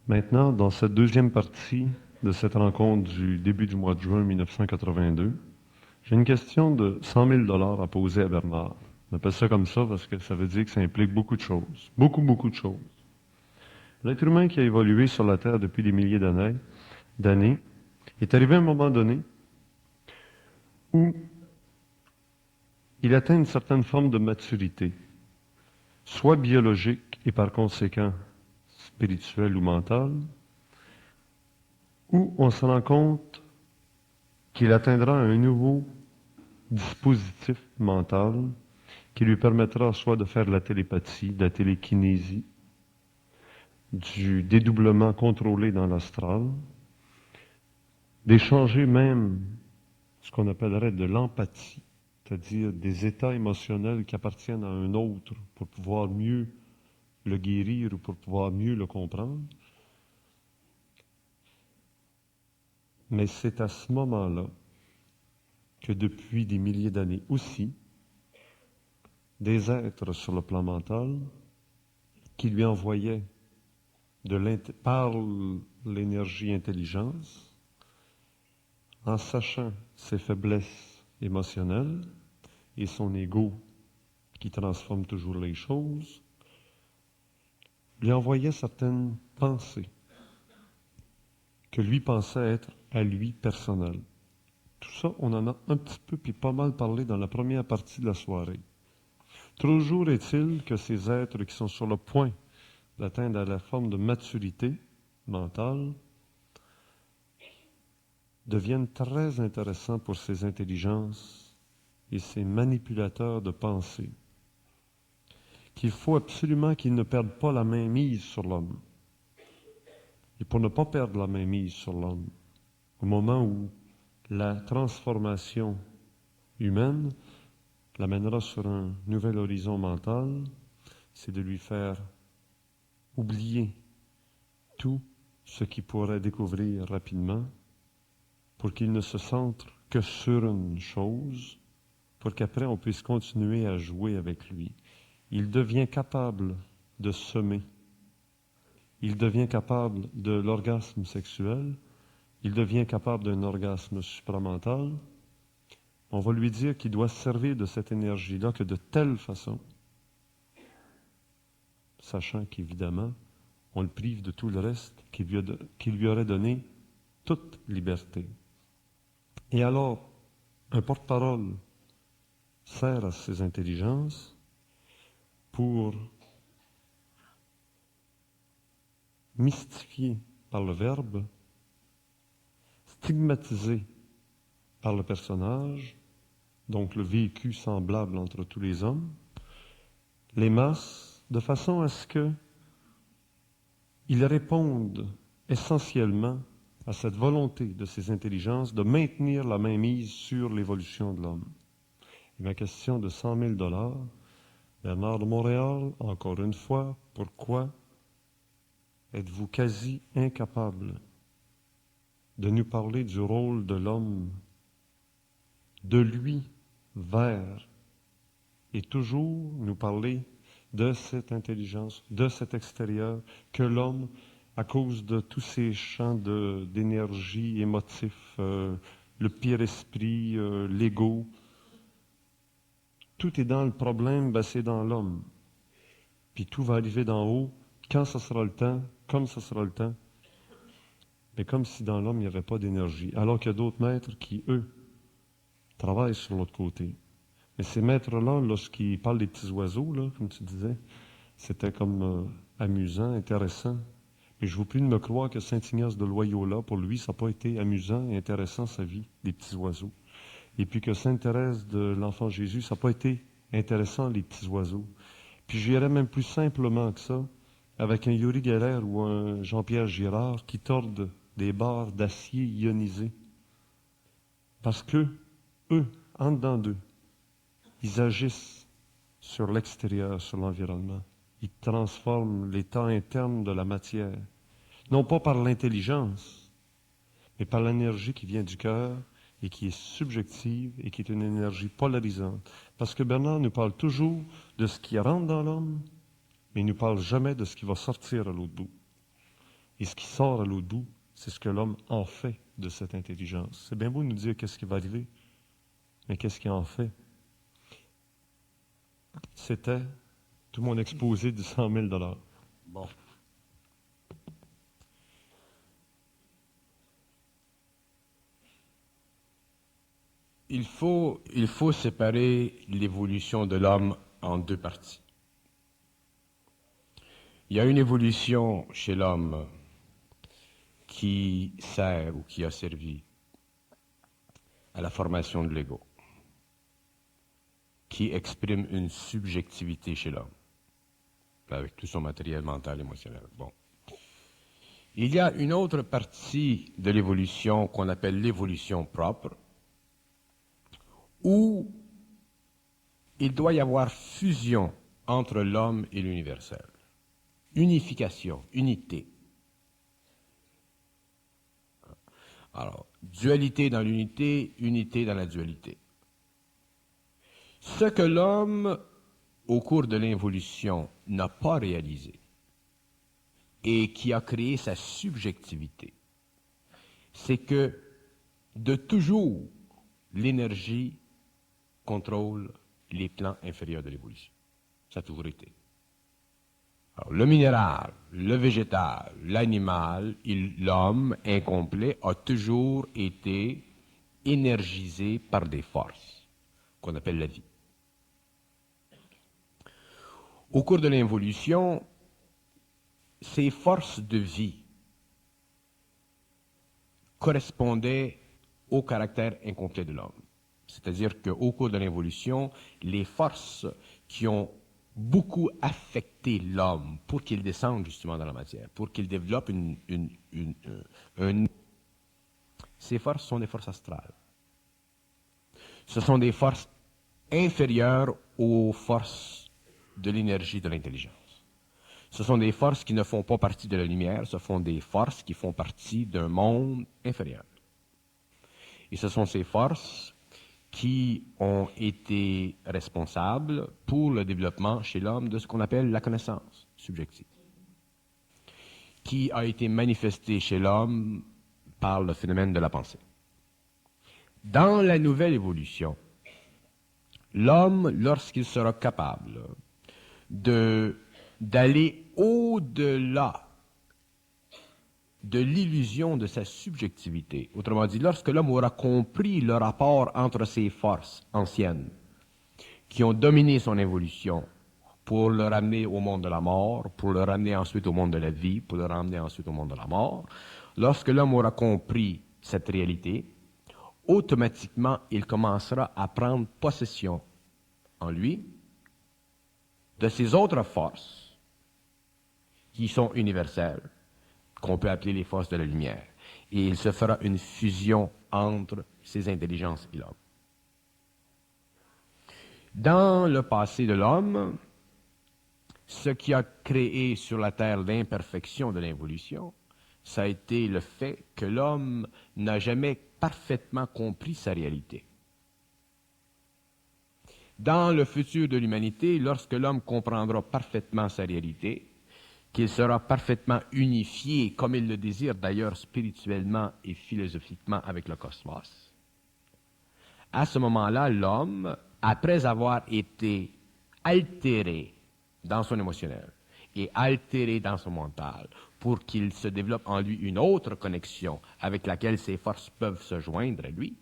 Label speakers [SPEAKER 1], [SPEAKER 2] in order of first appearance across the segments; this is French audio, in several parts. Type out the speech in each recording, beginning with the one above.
[SPEAKER 1] Maintenant, dans cette deuxième partie de cette rencontre du début du mois de juin 1982, j'ai une question de 100 000 $ à poser à Bernard. On appelle ça comme ça parce que ça veut dire que ça implique beaucoup de choses. Beaucoup, beaucoup de choses. L'être humain qui a évolué sur la Terre depuis des milliers d'années est arrivé à un moment donné où il atteint une certaine forme de maturité, soit biologique et par conséquent spirituelle ou mentale, où on se rend compte qu'il atteindra un nouveau dispositif mental qui lui permettra soit de faire de la télépathie, de la télékinésie, du dédoublement contrôlé dans l'astral, d'échanger même ce qu'on appellerait de l'empathie, c'est-à-dire des états émotionnels qui appartiennent à un autre pour pouvoir mieux le guérir ou pour pouvoir mieux le comprendre. Mais c'est à ce moment-là que depuis des milliers d'années aussi, des êtres sur le plan mental qui lui envoyaient par l'énergie intelligence, en sachant ses faiblesses émotionnelles et son ego qui transforme toujours les choses, lui envoyait certaines pensées que lui pensait être à lui personnelles. Tout ça, on en a un petit peu puis pas mal parlé dans la première partie de la soirée. Toujours est-il que ces êtres qui sont sur le point d'atteindre la forme de maturité mentale deviennent très intéressants pour ces intelligences et ces manipulateurs de pensée, qu'il faut absolument qu'ils ne perdent pas la main mise sur l'homme. Et pour ne pas perdre la main mise sur l'homme, au moment où la transformation humaine l'amènera sur un nouvel horizon mental, c'est de lui faire oublier tout ce qu'il pourrait découvrir rapidement pour qu'il ne se centre que sur une chose, pour qu'après on puisse continuer à jouer avec lui. Il devient capable de semer. Il devient capable de l'orgasme sexuel. Il devient capable d'un orgasme supramental. On va lui dire qu'il doit se servir de cette énergie-là que de telle façon, sachant qu'évidemment, on le prive de tout le reste qui lui aurait donné toute liberté. Et alors, un porte-parole sert à ces intelligences pour mystifier par le verbe, stigmatiser par le personnage, donc le vécu semblable entre tous les hommes, les masses, de façon à ce qu'ils répondent essentiellement à cette volonté de ces intelligences de maintenir la mainmise sur l'évolution de l'homme. Et ma question de 100 000 $, Bernard de Montréal, encore une fois, pourquoi êtes-vous quasi incapable de nous parler du rôle de l'homme, de lui vers, et toujours nous parler de cette intelligence, de cet extérieur, que l'homme, à cause de tous ces champs d'énergie émotifs, le pire esprit, l'ego, tout est dans le problème, ben c'est dans l'homme. Puis tout va arriver d'en haut, quand ce sera le temps, comme ce sera le temps, mais comme si dans l'homme, il n'y avait pas d'énergie. Alors qu'il y a d'autres maîtres qui, eux, travaillent sur l'autre côté. Mais ces maîtres-là, lorsqu'ils parlent des petits oiseaux, là, comme tu disais, c'était comme amusant, intéressant. Mais je vous prie de me croire que Saint Ignace de Loyola, pour lui, ça n'a pas été amusant et intéressant sa vie, des petits oiseaux. Et puis que Sainte Thérèse de l'Enfant Jésus, ça n'a pas été intéressant, les petits oiseaux. Puis j'irais même plus simplement que ça, avec un Yuri Geller ou un Jean-Pierre Girard qui tordent des barres d'acier ionisé. Parce que, eux, en dedans d'eux, ils agissent sur l'extérieur, sur l'environnement. Ils transforment l'état interne de la matière. Non pas par l'intelligence, mais par l'énergie qui vient du cœur et qui est subjective et qui est une énergie polarisante. Parce que Bernard nous parle toujours de ce qui rentre dans l'homme, mais il ne nous parle jamais de ce qui va sortir à l'autre bout. Et ce qui sort à l'autre bout, c'est ce que l'homme en fait de cette intelligence. C'est bien beau de nous dire qu'est-ce qui va arriver, mais qu'est-ce qu'il en fait? C'était tout mon exposé de 100 000 $.
[SPEAKER 2] Bon. Il faut séparer l'évolution de l'homme en deux parties. Il y a une évolution chez l'homme qui sert ou qui a servi à la formation de l'ego, qui exprime une subjectivité chez l'homme, avec tout son matériel mental, émotionnel. Bon. Il y a une autre partie de l'évolution qu'on appelle l'évolution propre, où il doit y avoir fusion entre l'homme et l'universel. Unification, unité. Alors, dualité dans l'unité, unité dans la dualité. Ce que l'homme, au cours de l'évolution, n'a pas réalisé et qui a créé sa subjectivité, c'est que de toujours, l'énergie contrôle les plans inférieurs de l'évolution. Ça a toujours été. Alors, le minéral, le végétal, l'animal, l'homme incomplet a toujours été énergisé par des forces qu'on appelle la vie. Au cours de l'évolution, ces forces de vie correspondaient au caractère incomplet de l'homme. C'est-à-dire qu'au cours de l'évolution, les forces qui ont beaucoup affecté l'homme pour qu'il descende justement dans la matière, pour qu'il développe ces forces sont des forces astrales. Ce sont des forces inférieures aux forces de l'énergie de l'intelligence. Ce sont des forces qui ne font pas partie de la lumière, ce sont des forces qui font partie d'un monde inférieur. Et ce sont ces forces qui ont été responsables pour le développement chez l'homme de ce qu'on appelle la connaissance subjective, qui a été manifestée chez l'homme par le phénomène de la pensée. Dans la nouvelle évolution, l'homme, lorsqu'il sera capable d'aller au-delà de l'illusion de sa subjectivité. Autrement dit, lorsque l'homme aura compris le rapport entre ces forces anciennes qui ont dominé son évolution pour le ramener au monde de la mort, pour le ramener ensuite au monde de la vie, pour le ramener ensuite au monde de la mort, lorsque l'homme aura compris cette réalité, automatiquement, il commencera à prendre possession en lui de ces autres forces qui sont universelles, qu'on peut appeler les forces de la lumière. Et il se fera une fusion entre ces intelligences et l'homme. Dans le passé de l'homme, ce qui a créé sur la Terre l'imperfection de l'évolution, ça a été le fait que l'homme n'a jamais parfaitement compris sa réalité. Dans le futur de l'humanité, lorsque l'homme comprendra parfaitement sa réalité, qu'il sera parfaitement unifié, comme il le désire d'ailleurs spirituellement et philosophiquement avec le cosmos, à ce moment-là, l'homme, après avoir été altéré dans son émotionnel et altéré dans son mental, pour qu'il se développe en lui une autre connexion avec laquelle ces forces peuvent se joindre à lui,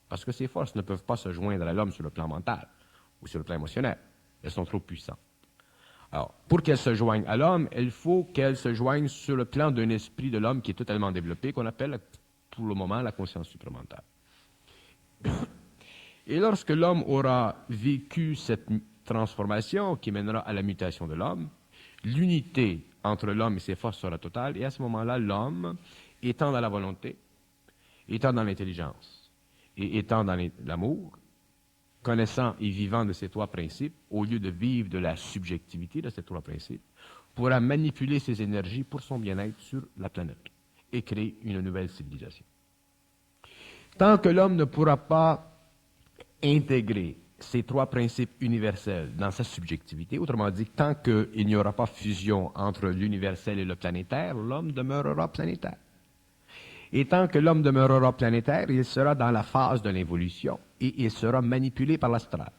[SPEAKER 2] parce que ces forces ne peuvent pas se joindre à l'homme sur le plan mental ou sur le plan émotionnel. Elles sont trop puissantes. Alors, pour qu'elles se joignent à l'homme, il faut qu'elles se joignent sur le plan d'un esprit de l'homme qui est totalement développé, qu'on appelle pour le moment la conscience supramentale. Et lorsque l'homme aura vécu cette transformation qui mènera à la mutation de l'homme, l'unité entre l'homme et ses forces sera totale, et à ce moment-là, l'homme, étant dans la volonté, étant dans l'intelligence, et étant dans l'amour, connaissant et vivant de ces trois principes, au lieu de vivre de la subjectivité de ces trois principes, pourra manipuler ses énergies pour son bien-être sur la planète et créer une nouvelle civilisation. Tant que l'homme ne pourra pas intégrer ces trois principes universels dans sa subjectivité, autrement dit, tant qu'il n'y aura pas fusion entre l'universel et le planétaire, l'homme demeurera planétaire. Et tant que l'homme demeurera planétaire, il sera dans la phase de l'involution et il sera manipulé par l'astral.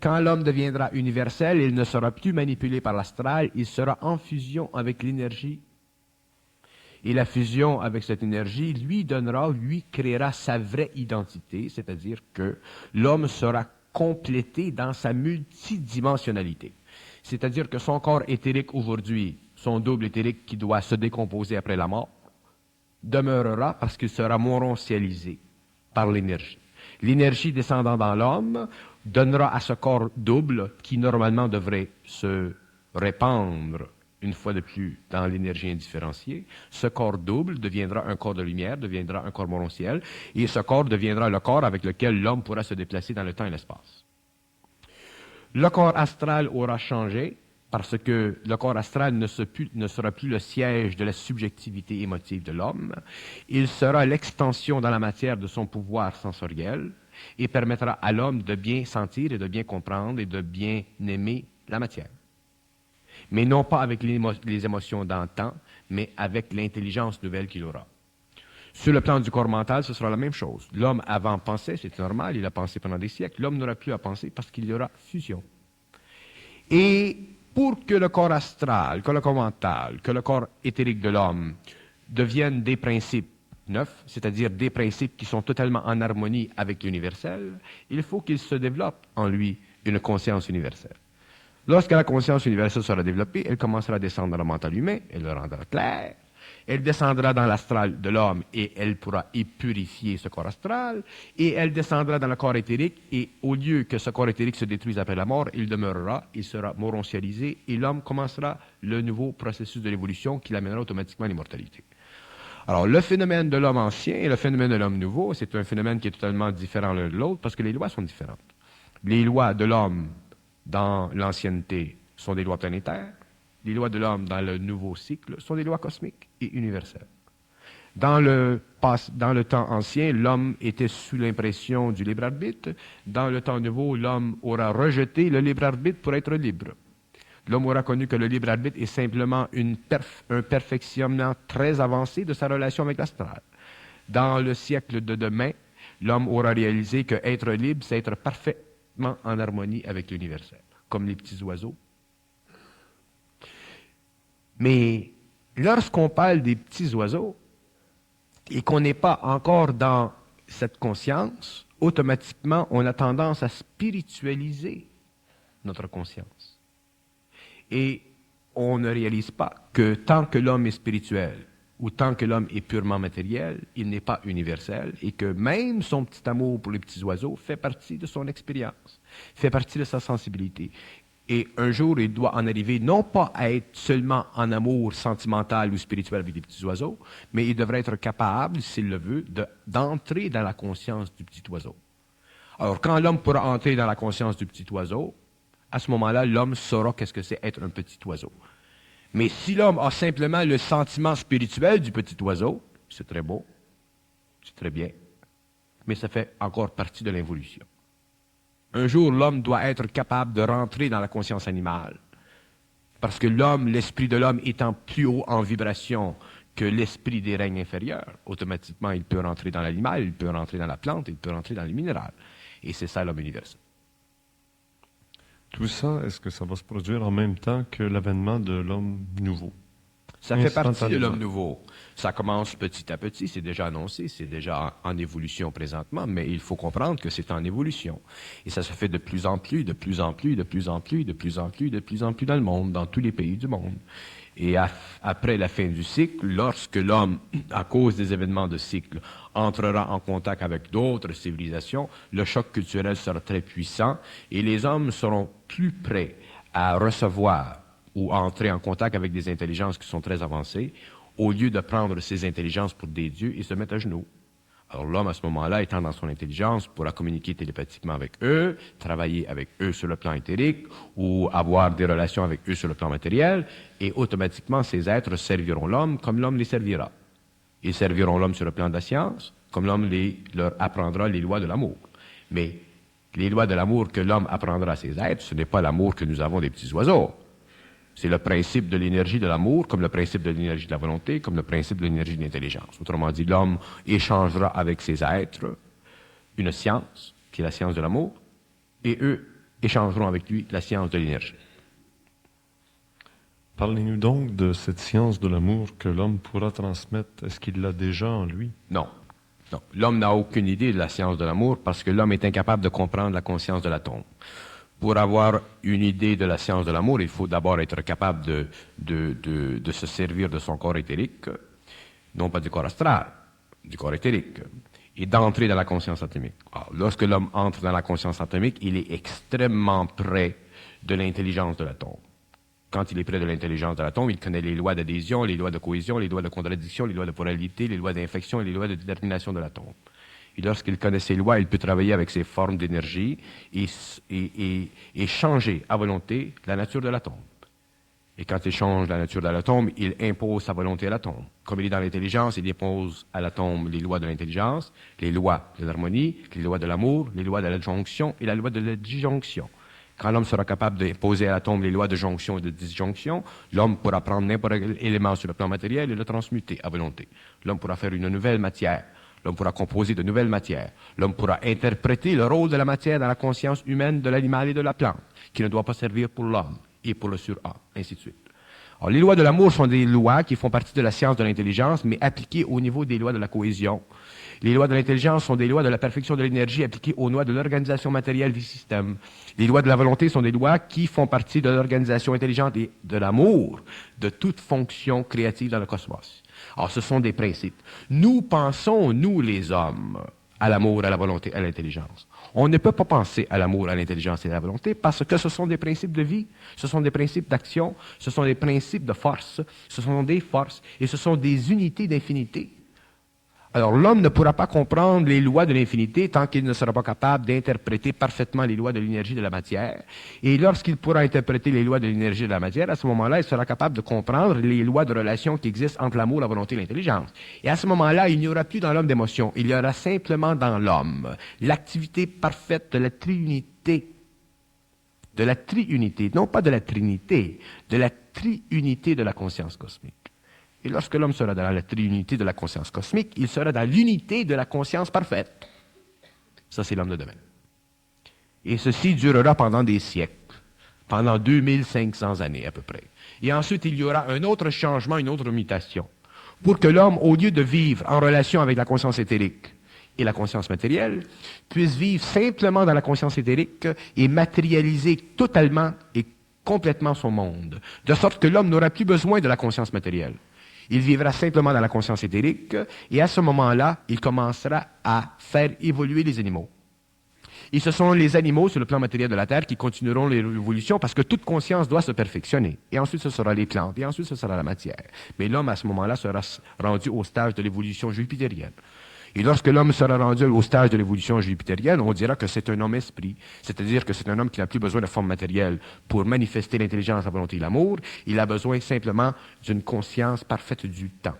[SPEAKER 2] Quand l'homme deviendra universel, il ne sera plus manipulé par l'astral, il sera en fusion avec l'énergie. Et la fusion avec cette énergie lui créera sa vraie identité, c'est-à-dire que l'homme sera complété dans sa multidimensionnalité. C'est-à-dire que son corps éthérique aujourd'hui, son double éthérique qui doit se décomposer après la mort, demeurera parce qu'il sera morontialisé par l'énergie. L'énergie descendant dans l'homme donnera à ce corps double, qui normalement devrait se répandre une fois de plus dans l'énergie indifférenciée, ce corps double deviendra un corps de lumière, deviendra un corps morontiel, et ce corps deviendra le corps avec lequel l'homme pourra se déplacer dans le temps et l'espace. Le corps astral aura changé, parce que le corps astral ne sera plus le siège de la subjectivité émotive de l'homme. Il sera l'extension dans la matière de son pouvoir sensoriel et permettra à l'homme de bien sentir et de bien comprendre et de bien aimer la matière. Mais non pas avec les émotions d'antan, mais avec l'intelligence nouvelle qu'il aura. Sur le plan du corps mental, ce sera la même chose. L'homme avant pensait, c'est normal, il a pensé pendant des siècles. L'homme n'aura plus à penser parce qu'il y aura fusion. Et pour que le corps astral, que le corps mental, que le corps éthérique de l'homme deviennent des principes neufs, c'est-à-dire des principes qui sont totalement en harmonie avec l'universel, il faut qu'il se développe en lui une conscience universelle. Lorsque la conscience universelle sera développée, elle commencera à descendre dans le mental humain, elle le rendra clair, elle descendra dans l'astral de l'homme et elle pourra y purifier ce corps astral, et elle descendra dans le corps éthérique, et au lieu que ce corps éthérique se détruise après la mort, il demeurera, il sera morontialisé, et l'homme commencera le nouveau processus de l'évolution qui l'amènera automatiquement à l'immortalité. Alors, le phénomène de l'homme ancien et le phénomène de l'homme nouveau, c'est un phénomène qui est totalement différent l'un de l'autre parce que les lois sont différentes. Les lois de l'homme dans l'ancienneté sont des lois planétaires. Les lois de l'homme dans le nouveau cycle sont des lois cosmiques et universelles. Dans le temps ancien, l'homme était sous l'impression du libre arbitre. Dans le temps nouveau, l'homme aura rejeté le libre arbitre pour être libre. L'homme aura connu que le libre arbitre est simplement un perfectionnement très avancé de sa relation avec l'astral. Dans le siècle de demain, l'homme aura réalisé que être libre, c'est être parfaitement en harmonie avec l'universel, comme les petits oiseaux. Mais lorsqu'on parle des petits oiseaux et qu'on n'est pas encore dans cette conscience, automatiquement, on a tendance à spiritualiser notre conscience. Et on ne réalise pas que tant que l'homme est spirituel ou tant que l'homme est purement matériel, il n'est pas universel et que même son petit amour pour les petits oiseaux fait partie de son expérience, fait partie de sa sensibilité. Et un jour, il doit en arriver non pas à être seulement en amour sentimental ou spirituel avec des petits oiseaux, mais il devrait être capable, s'il le veut, d'entrer dans la conscience du petit oiseau. Alors, quand l'homme pourra entrer dans la conscience du petit oiseau, à ce moment-là, l'homme saura qu'est-ce que c'est être un petit oiseau. Mais si l'homme a simplement le sentiment spirituel du petit oiseau, c'est très beau, c'est très bien, mais ça fait encore partie de l'évolution. Un jour, l'homme doit être capable de rentrer dans la conscience animale. Parce que l'esprit de l'homme étant plus haut en vibration que l'esprit des règnes inférieurs, automatiquement, il peut rentrer dans l'animal, il peut rentrer dans la plante, il peut rentrer dans les minérales. Et c'est ça l'homme universel.
[SPEAKER 1] Tout ça, est-ce que ça va se produire en même temps que l'avènement de l'homme nouveau?
[SPEAKER 2] Ça fait partie de l'homme nouveau. Ça commence petit à petit, c'est déjà annoncé, c'est déjà en évolution présentement, mais il faut comprendre que c'est en évolution. Et ça se fait de plus en plus, de plus en plus, de plus en plus, de plus en plus, de plus en plus dans le monde, dans tous les pays du monde. Et après la fin du cycle, lorsque l'homme, à cause des événements de cycle, entrera en contact avec d'autres civilisations, le choc culturel sera très puissant et les hommes seront plus prêts à recevoir ou à entrer en contact avec des intelligences qui sont très avancées, au lieu de prendre ces intelligences pour des dieux et se mettre à genoux. Alors l'homme, à ce moment-là, étant dans son intelligence, pourra communiquer télépathiquement avec eux, travailler avec eux sur le plan éthérique, ou avoir des relations avec eux sur le plan matériel, et automatiquement, ces êtres serviront l'homme comme l'homme les servira. Ils serviront l'homme sur le plan de la science, comme l'homme leur apprendra les lois de l'amour. Mais Les lois de l'amour que l'homme apprendra à ses êtres, ce n'est pas l'amour que nous avons des petits oiseaux. C'est le principe de l'énergie de l'amour, comme le principe de l'énergie de la volonté, comme le principe de l'énergie de l'intelligence. Autrement dit, l'homme échangera avec ses êtres une science, qui est la science de l'amour, et eux échangeront avec lui la science de l'énergie.
[SPEAKER 1] Parlez-nous donc de cette science de l'amour que l'homme pourra transmettre. Est-ce qu'il l'a déjà en lui?
[SPEAKER 2] Non. Non. L'homme n'a aucune idée de la science de l'amour parce que l'homme est incapable de comprendre la conscience de l'atome. Pour avoir une idée de la science de l'amour, il faut d'abord être capable de se servir de son corps éthérique, non pas du corps astral, du corps éthérique, et d'entrer dans la conscience atomique. Alors, lorsque l'homme entre dans la conscience atomique, il est extrêmement près de l'intelligence de l'atome. Quand il est près de l'intelligence de l'atome, il connaît les lois d'adhésion, les lois de cohésion, les lois de contradiction, les lois de polarité, les lois d'infection et les lois de détermination de l'atome. Et lorsqu'il connaît ces lois, il peut travailler avec ces formes d'énergie et changer à volonté la nature de l'atome. Et quand il change la nature de l'atome, il impose sa volonté à l'atome. Comme il est dans l'intelligence, il impose à l'atome les lois de l'intelligence, les lois de l'harmonie, les lois de l'amour, les lois de la jonction et la loi de la disjonction. Quand l'homme sera capable d'imposer à l'atome les lois de jonction et de disjonction, l'homme pourra prendre n'importe quel élément sur le plan matériel et le transmuter à volonté. L'homme pourra faire une nouvelle matière. L'homme pourra composer de nouvelles matières. L'homme pourra interpréter le rôle de la matière dans la conscience humaine de l'animal et de la plante, qui ne doit pas servir pour l'homme et pour le surhomme, ainsi de suite. Alors, les lois de l'amour sont des lois qui font partie de la science de l'intelligence, mais appliquées au niveau des lois de la cohésion. Les lois de l'intelligence sont des lois de la perfection de l'énergie appliquées aux lois de l'organisation matérielle du système. Les lois de la volonté sont des lois qui font partie de l'organisation intelligente et de l'amour, de toute fonction créative dans le cosmos. Alors, ce sont des principes. Nous pensons, nous les hommes, à l'amour, à la volonté, à l'intelligence. On ne peut pas penser à l'amour, à l'intelligence et à la volonté parce que ce sont des principes de vie, ce sont des principes d'action, ce sont des principes de force, ce sont des forces et ce sont des unités d'infinité. Alors, l'homme ne pourra pas comprendre les lois de l'infinité tant qu'il ne sera pas capable d'interpréter parfaitement les lois de l'énergie de la matière. Et lorsqu'il pourra interpréter les lois de l'énergie de la matière, à ce moment-là, il sera capable de comprendre les lois de relation qui existent entre l'amour, la volonté et l'intelligence. Et à ce moment-là, il n'y aura plus dans l'homme d'émotion. Il y aura simplement dans l'homme l'activité parfaite de la triunité. De la triunité, non pas de la trinité, de la triunité de la conscience cosmique. Et lorsque l'homme sera dans la triunité de la conscience cosmique, il sera dans l'unité de la conscience parfaite. Ça, c'est l'homme de demain. Et ceci durera pendant des siècles, pendant 2500 années à peu près. Et ensuite, il y aura un autre changement, une autre mutation. Pour que l'homme, au lieu de vivre en relation avec la conscience éthérique et la conscience matérielle, puisse vivre simplement dans la conscience éthérique et matérialiser totalement et complètement son monde. De sorte que l'homme n'aura plus besoin de la conscience matérielle. Il vivra simplement dans la conscience éthérique et à ce moment-là, il commencera à faire évoluer les animaux. Et ce sont les animaux sur le plan matériel de la Terre qui continueront l'évolution parce que toute conscience doit se perfectionner. Et ensuite, ce sera les plantes et ensuite, ce sera la matière. Mais l'homme, à ce moment-là, sera rendu au stage de l'évolution jupitérienne. Et lorsque l'homme sera rendu au stage de l'évolution jupitérienne, on dira que c'est un homme-esprit. C'est-à-dire que c'est un homme qui n'a plus besoin de forme matérielle pour manifester l'intelligence, la volonté et l'amour. Il a besoin simplement d'une conscience parfaite du temps.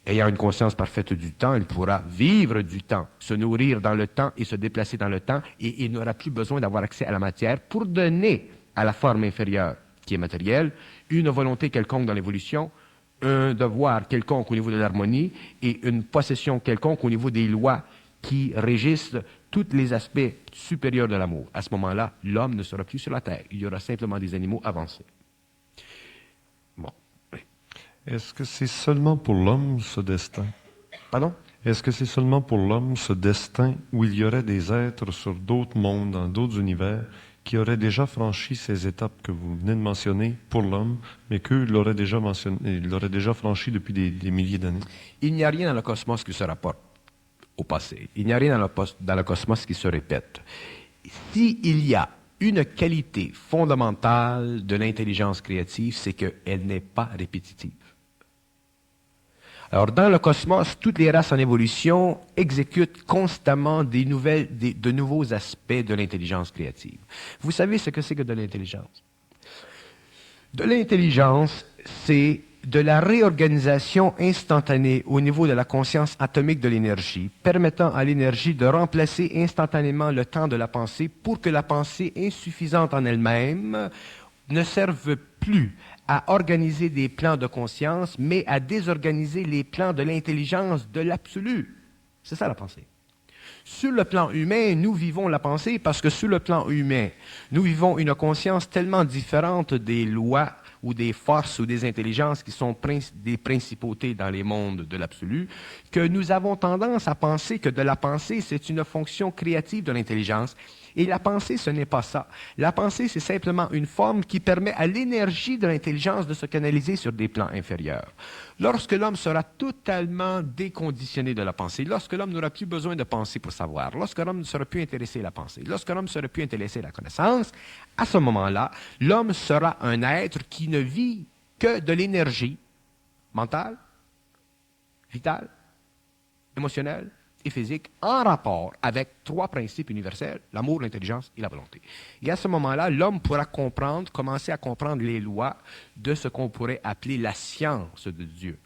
[SPEAKER 2] Ayant une conscience parfaite du temps, il pourra vivre du temps, se nourrir dans le temps et se déplacer dans le temps. Et il n'aura plus besoin d'avoir accès à la matière pour donner à la forme inférieure, qui est matérielle, une volonté quelconque dans l'évolution, un devoir quelconque au niveau de l'harmonie et une possession quelconque au niveau des lois qui régissent tous les aspects supérieurs de l'amour. À ce moment-là, l'homme ne sera plus sur la terre. Il y aura simplement des animaux avancés. Bon.
[SPEAKER 1] Est-ce que c'est seulement pour l'homme ce destin?
[SPEAKER 2] Pardon?
[SPEAKER 1] Est-ce que c'est seulement pour l'homme ce destin où il y aurait des êtres sur d'autres mondes, dans d'autres univers, qui auraient déjà franchi ces étapes que vous venez de mentionner pour l'homme, mais qu'eux l'auraient déjà franchi depuis des milliers d'années?
[SPEAKER 2] Il n'y a rien dans le cosmos qui se rapporte au passé. Il n'y a rien dans le cosmos qui se répète. S'il y a une qualité fondamentale de l'intelligence créative, c'est qu'elle n'est pas répétitive. Alors, dans le cosmos, toutes les races en évolution exécutent constamment de nouveaux aspects de l'intelligence créative. Vous savez ce que c'est que de l'intelligence? De l'intelligence, c'est de la réorganisation instantanée au niveau de la conscience atomique de l'énergie, permettant à l'énergie de remplacer instantanément le temps de la pensée pour que la pensée insuffisante en elle-même ne serve plus à organiser des plans de conscience, mais à désorganiser les plans de l'intelligence de l'absolu. C'est ça la pensée. Sur le plan humain, nous vivons la pensée parce que sur le plan humain, nous vivons une conscience tellement différente des lois ou des forces ou des intelligences qui sont des principautés dans les mondes de l'absolu, que nous avons tendance à penser que de la pensée, c'est une fonction créative de l'intelligence. Et la pensée, ce n'est pas ça. La pensée, c'est simplement une forme qui permet à l'énergie de l'intelligence de se canaliser sur des plans inférieurs. Lorsque l'homme sera totalement déconditionné de la pensée, lorsque l'homme n'aura plus besoin de penser pour savoir, lorsque l'homme ne sera plus intéressé à la pensée, lorsque l'homme ne sera plus intéressé à la connaissance, à ce moment-là, l'homme sera un être qui ne vit que de l'énergie mentale, vitale, émotionnelle et physique en rapport avec trois principes universels, l'amour, l'intelligence et la volonté. Et à ce moment-là, l'homme pourra commencer à comprendre les lois de ce qu'on pourrait appeler la science de Dieu.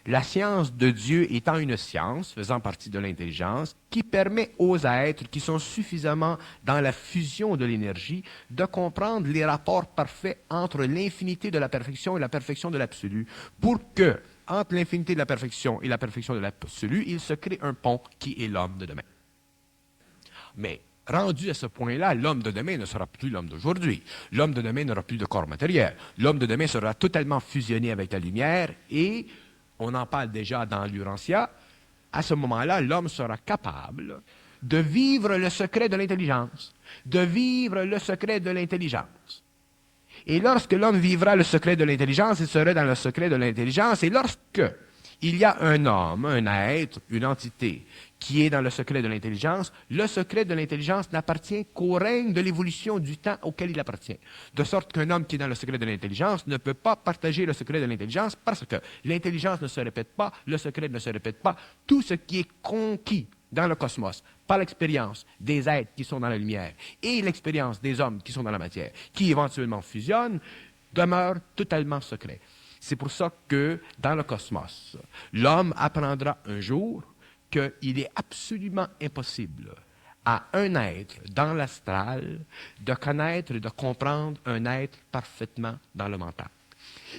[SPEAKER 2] La science de Dieu étant une science faisant partie de l'intelligence qui permet aux êtres qui sont suffisamment dans la fusion de l'énergie de comprendre les rapports parfaits entre l'infinité de la perfection et la perfection de l'absolu pour que, entre l'infinité de la perfection et la perfection de l'absolu, il se crée un pont qui est l'homme de demain. Mais rendu à ce point-là, l'homme de demain ne sera plus l'homme d'aujourd'hui. L'homme de demain n'aura plus de corps matériel. L'homme de demain sera totalement fusionné avec la lumière et, on en parle déjà dans l'Urantia, à ce moment-là, l'homme sera capable de vivre le secret de l'intelligence, de vivre le secret de l'intelligence. Et lorsque l'homme vivra le secret de l'intelligence, il sera dans le secret de l'intelligence. Et lorsque il y a un homme, un être, une entité qui est dans le secret de l'intelligence, le secret de l'intelligence n'appartient qu'au règne de l'évolution du temps auquel il appartient. De sorte qu'un homme qui est dans le secret de l'intelligence ne peut pas partager le secret de l'intelligence parce que l'intelligence ne se répète pas, le secret ne se répète pas. Tout ce qui est conquis dans le cosmos, par l'expérience des êtres qui sont dans la lumière et l'expérience des hommes qui sont dans la matière, qui éventuellement fusionnent, demeure totalement secret. C'est pour ça que, dans le cosmos, l'homme apprendra un jour qu'il est absolument impossible à un être dans l'astral de connaître et de comprendre un être parfaitement dans le mental.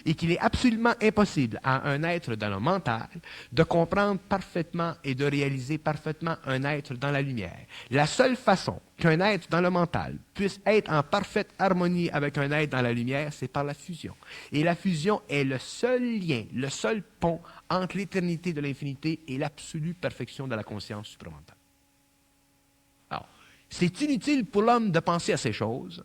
[SPEAKER 2] Et qu'il est absolument impossible à un être dans le mental de comprendre parfaitement et de réaliser parfaitement un être dans la lumière. La seule façon qu'un être dans le mental puisse être en parfaite harmonie avec un être dans la lumière, c'est par la fusion. Et la fusion est le seul lien, le seul pont entre l'éternité de l'infinité et l'absolue perfection de la conscience supramentale. Alors, c'est inutile pour l'homme de penser à ces choses.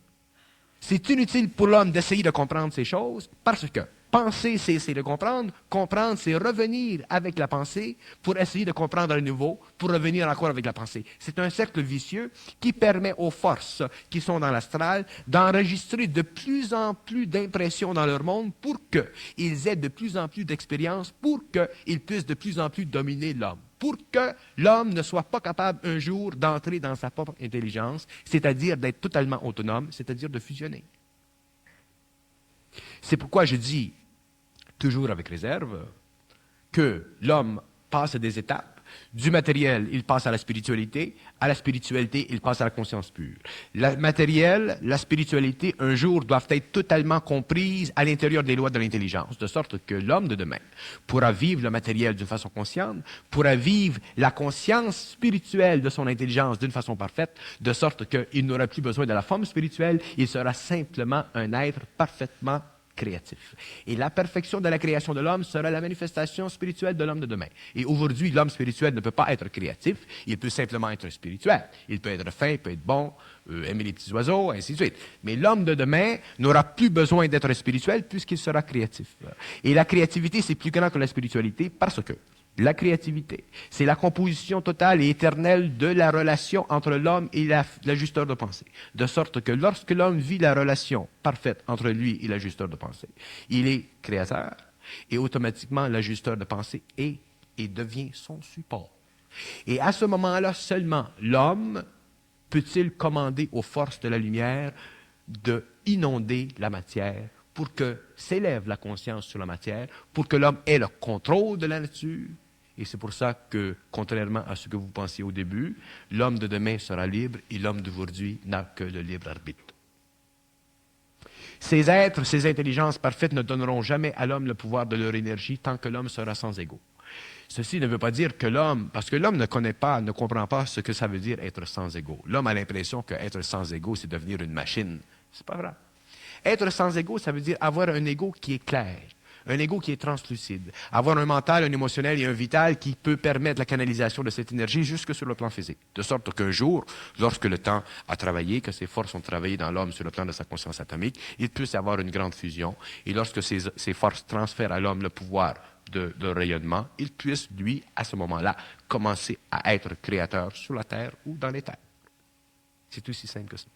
[SPEAKER 2] C'est inutile pour l'homme d'essayer de comprendre ces choses parce que penser, c'est essayer de comprendre. Comprendre, c'est revenir avec la pensée pour essayer de comprendre à nouveau, pour revenir encore avec la pensée. C'est un cercle vicieux qui permet aux forces qui sont dans l'astral d'enregistrer de plus en plus d'impressions dans leur monde pour qu'ils aient de plus en plus d'expérience, pour qu'ils puissent de plus en plus dominer l'homme. Pour que l'homme ne soit pas capable un jour d'entrer dans sa propre intelligence, c'est-à-dire d'être totalement autonome, c'est-à-dire de fusionner. C'est pourquoi je dis, toujours avec réserve, que l'homme passe des étapes. Du matériel, il passe à la spiritualité il passe à la conscience pure. Le matériel, la spiritualité, un jour, doivent être totalement comprises à l'intérieur des lois de l'intelligence, de sorte que l'homme de demain pourra vivre le matériel d'une façon consciente, pourra vivre la conscience spirituelle de son intelligence d'une façon parfaite, de sorte qu'il n'aura plus besoin de la forme spirituelle, il sera simplement un être parfaitement créatif. Et la perfection de la création de l'homme sera la manifestation spirituelle de l'homme de demain. Et aujourd'hui, l'homme spirituel ne peut pas être créatif, il peut simplement être spirituel. Il peut être fin, il peut être bon, aimer les petits oiseaux, ainsi de suite. Mais l'homme de demain n'aura plus besoin d'être spirituel puisqu'il sera créatif. Et la créativité, c'est plus grand que la spiritualité parce que la créativité, c'est la composition totale et éternelle de la relation entre l'homme et l'ajusteur de pensée. De sorte que lorsque l'homme vit la relation parfaite entre lui et l'ajusteur de pensée, il est créateur et automatiquement l'ajusteur de pensée est et devient son support. Et à ce moment-là seulement, l'homme peut-il commander aux forces de la lumière de inonder la matière pour que s'élève la conscience sur la matière, pour que l'homme ait le contrôle de la nature. Et c'est pour ça que, contrairement à ce que vous pensiez au début, l'homme de demain sera libre et l'homme d'aujourd'hui n'a que le libre arbitre. Ces êtres, ces intelligences parfaites ne donneront jamais à l'homme le pouvoir de leur énergie tant que l'homme sera sans égaux. Ceci ne veut pas dire que l'homme, parce que l'homme ne connaît pas, ne comprend pas ce que ça veut dire être sans égaux. L'homme a l'impression qu'être sans égaux, c'est devenir une machine. C'est pas vrai. Être sans égaux, ça veut dire avoir un ego qui est clair, un ego qui est translucide, avoir un mental, un émotionnel et un vital qui peut permettre la canalisation de cette énergie jusque sur le plan physique. De sorte qu'un jour, lorsque le temps a travaillé, que ses forces ont travaillé dans l'homme sur le plan de sa conscience atomique, il puisse y avoir une grande fusion. Et lorsque ces forces transfèrent à l'homme le pouvoir de rayonnement, il puisse, lui, à ce moment-là, commencer à être créateur sur la Terre ou dans les terres. C'est aussi simple que ça.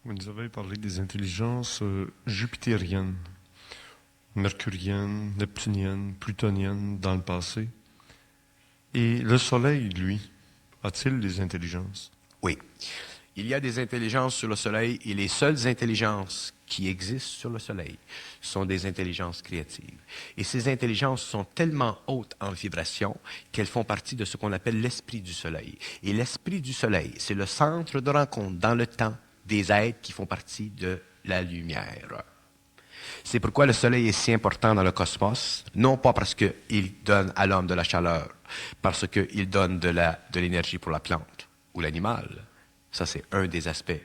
[SPEAKER 1] Vous nous avez parlé des intelligences jupitériennes, mercuriennes, neptuniennes, plutoniennes dans le passé. Et le Soleil, lui, a-t-il des intelligences?
[SPEAKER 2] Oui. Il y a des intelligences sur le Soleil et les seules intelligences qui existent sur le Soleil sont des intelligences créatives. Et ces intelligences sont tellement hautes en vibration qu'elles font partie de ce qu'on appelle l'esprit du Soleil. Et l'esprit du Soleil, c'est le centre de rencontre dans le temps des êtres qui font partie de la lumière. C'est pourquoi le Soleil est si important dans le cosmos, non pas parce qu'il donne à l'homme de la chaleur, parce qu'il donne de l'énergie pour la plante ou l'animal. Ça, c'est un des aspects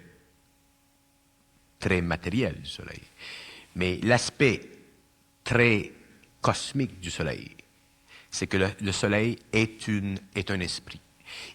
[SPEAKER 2] très matériels du Soleil. Mais l'aspect très cosmique du Soleil, c'est que le Soleil est un esprit.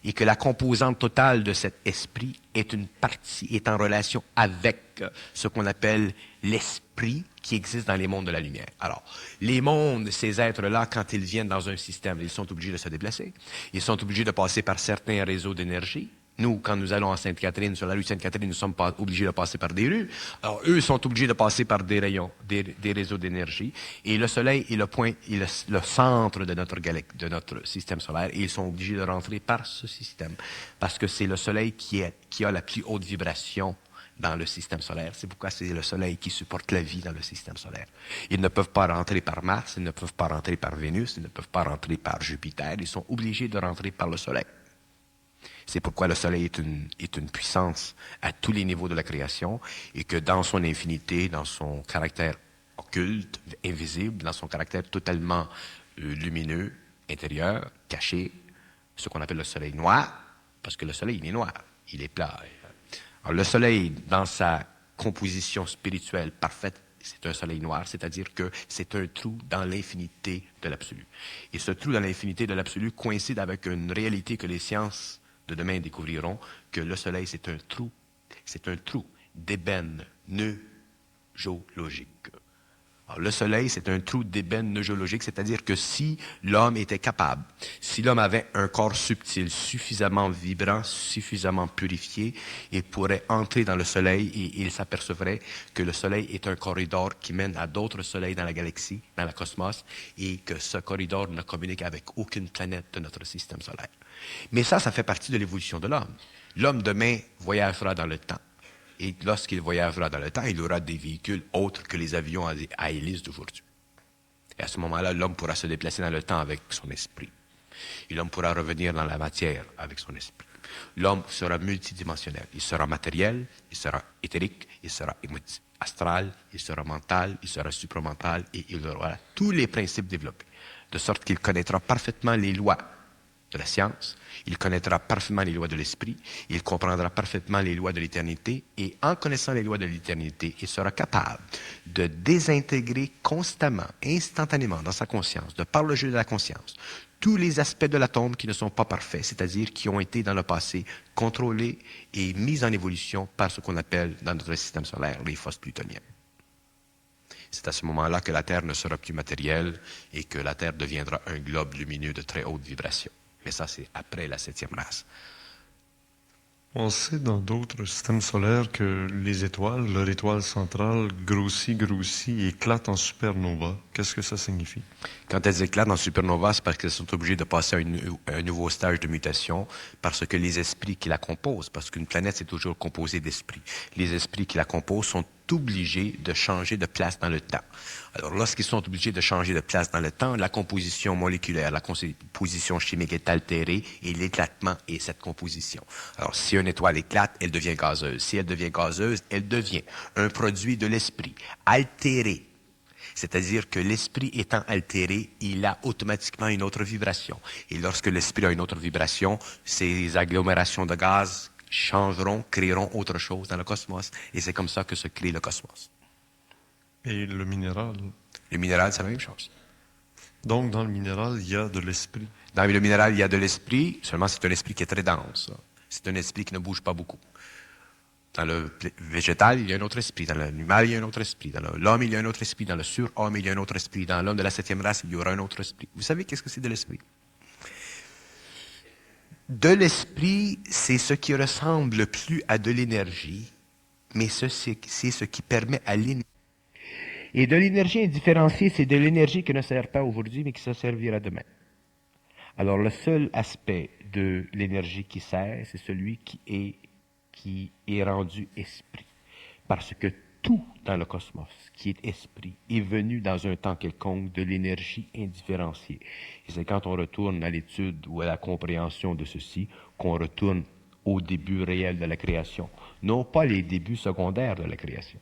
[SPEAKER 2] Et que la composante totale de cet esprit est en relation avec ce qu'on appelle l'esprit qui existe dans les mondes de la lumière. Alors, les mondes, ces êtres-là, quand ils viennent dans un système, ils sont obligés de se déplacer. Ils sont obligés de passer par certains réseaux d'énergie. Nous, quand nous allons à Sainte-Catherine, sur la rue Sainte-Catherine, nous ne sommes pas obligés de passer par des rues. Alors, eux sont obligés de passer par des rayons, des réseaux d'énergie. Et le Soleil est le centre de notre système solaire. Et ils sont obligés de rentrer par ce système. Parce que c'est le Soleil qui a la plus haute vibration dans le système solaire. C'est pourquoi c'est le Soleil qui supporte la vie dans le système solaire. Ils ne peuvent pas rentrer par Mars, ils ne peuvent pas rentrer par Vénus, ils ne peuvent pas rentrer par Jupiter. Ils sont obligés de rentrer par le Soleil. C'est pourquoi le Soleil est une puissance à tous les niveaux de la création et que dans son infinité, dans son caractère occulte, invisible, dans son caractère totalement lumineux, intérieur, caché, ce qu'on appelle le Soleil noir, parce que le Soleil, il est noir, il est plat. Alors, le Soleil, dans sa composition spirituelle parfaite, c'est un soleil noir, c'est-à-dire que c'est un trou dans l'infinité de l'absolu. Et ce trou dans l'infinité de l'absolu coïncide avec une réalité que les sciences de demain découvriront, que le Soleil, c'est un trou d'ébène géologique. Alors, le Soleil, c'est un trou d'ébène géologique, c'est-à-dire que si l'homme était capable, si l'homme avait un corps subtil, suffisamment vibrant, suffisamment purifié, il pourrait entrer dans le Soleil et il s'apercevrait que le Soleil est un corridor qui mène à d'autres soleils dans la galaxie, dans le cosmos, et que ce corridor ne communique avec aucune planète de notre système solaire. Mais ça fait partie de l'évolution de l'homme. L'homme demain voyagera dans le temps. Et lorsqu'il voyagera dans le temps, il aura des véhicules autres que les avions à hélice d'aujourd'hui. Et à ce moment-là, l'homme pourra se déplacer dans le temps avec son esprit. Et l'homme pourra revenir dans la matière avec son esprit. L'homme sera multidimensionnel. Il sera matériel, il sera éthérique, il sera astral, il sera mental, il sera supramental et il aura tous les principes développés. De sorte qu'il connaîtra parfaitement les lois de la science, il connaîtra parfaitement les lois de l'esprit, il comprendra parfaitement les lois de l'éternité, et en connaissant les lois de l'éternité, il sera capable de désintégrer constamment, instantanément dans sa conscience, de par le jeu de la conscience, tous les aspects de l'atome qui ne sont pas parfaits, c'est-à-dire qui ont été dans le passé contrôlés et mis en évolution par ce qu'on appelle dans notre système solaire les forces plutoniennes. C'est à ce moment-là que la Terre ne sera plus matérielle et que la Terre deviendra un globe lumineux de très haute vibration. Mais ça, c'est après la 7e race.
[SPEAKER 1] On sait dans d'autres systèmes solaires que les étoiles, leur étoile centrale, grossit, et éclate en supernova. Qu'est-ce que ça signifie?
[SPEAKER 2] Quand elles éclatent en supernova, c'est parce qu'elles sont obligées de passer à un nouveau stage de mutation, parce que les esprits qui la composent, parce qu'une planète, c'est toujours composé d'esprits. Les esprits qui la composent sont obligés de changer de place dans le temps. Alors, lorsqu'ils sont obligés de changer de place dans le temps, la composition moléculaire, la composition chimique est altérée et l'éclatement est cette composition. Alors, si une étoile éclate, elle devient gazeuse. Si elle devient gazeuse, elle devient un produit de l'esprit, altéré. C'est-à-dire que l'esprit étant altéré, il a automatiquement une autre vibration. Et lorsque l'esprit a une autre vibration, ces agglomérations de gaz changeront, créeront autre chose dans le cosmos. Et c'est comme ça que se crée le cosmos.
[SPEAKER 1] Et le minéral.
[SPEAKER 2] Le minéral, c'est la même chose.
[SPEAKER 1] Donc, dans le minéral, il y a de l'esprit.
[SPEAKER 2] Dans le minéral, il y a de l'esprit, seulement c'est un esprit qui est très dense. C'est un esprit qui ne bouge pas beaucoup. Dans le végétal, il y a un autre esprit. Dans l'animal, il y a un autre esprit. Dans l'homme, il y a un autre esprit. Dans le surhomme, il y a un autre esprit. Dans l'homme de la 7e race, il y aura un autre esprit. Vous savez qu'est-ce que c'est de l'esprit? De l'esprit, c'est ce qui ressemble le plus à de l'énergie, mais c'est ce qui permet à l'énergie. Et de l'énergie indifférenciée, c'est de l'énergie qui ne sert pas aujourd'hui, mais qui se servira demain. Alors, le seul aspect de l'énergie qui sert, c'est celui qui est rendu esprit. Parce que tout dans le cosmos, qui est esprit, est venu dans un temps quelconque de l'énergie indifférenciée. Et c'est quand on retourne à l'étude ou à la compréhension de ceci qu'on retourne au début réel de la création, non pas les débuts secondaires de la création.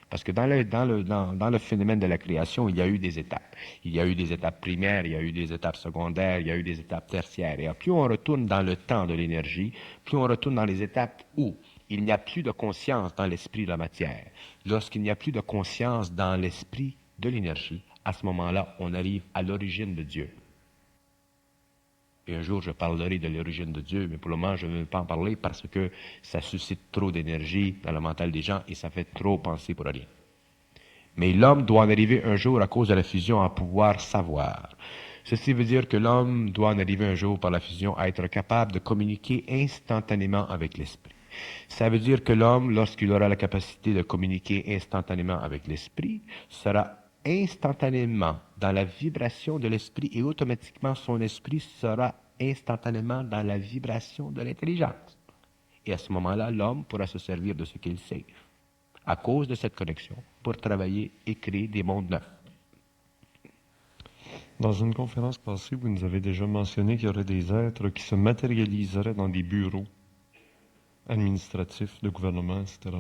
[SPEAKER 2] Parce que dans le phénomène de la création, il y a eu des étapes. Il y a eu des étapes primaires, il y a eu des étapes secondaires, il y a eu des étapes tertiaires. Et plus on retourne dans le temps de l'énergie, plus on retourne dans les étapes où il n'y a plus de conscience dans l'esprit de la matière. Lorsqu'il n'y a plus de conscience dans l'esprit de l'énergie, à ce moment-là, on arrive à l'origine de Dieu. Et un jour, je parlerai de l'origine de Dieu, mais pour le moment, je ne veux pas en parler parce que ça suscite trop d'énergie dans le mental des gens et ça fait trop penser pour rien. Mais l'homme doit en arriver un jour à cause de la fusion à pouvoir savoir. Ceci veut dire que l'homme doit en arriver un jour par la fusion à être capable de communiquer instantanément avec l'esprit. Ça veut dire que l'homme, lorsqu'il aura la capacité de communiquer instantanément avec l'esprit, sera instantanément dans la vibration de l'esprit et automatiquement son esprit sera instantanément dans la vibration de l'intelligence. Et à ce moment-là, l'homme pourra se servir de ce qu'il sait, à cause de cette connexion, pour travailler et créer des mondes neufs.
[SPEAKER 1] Dans une conférence passée, vous nous avez déjà mentionné qu'il y aurait des êtres qui se matérialiseraient dans des bureaux administratifs, de gouvernement, etc.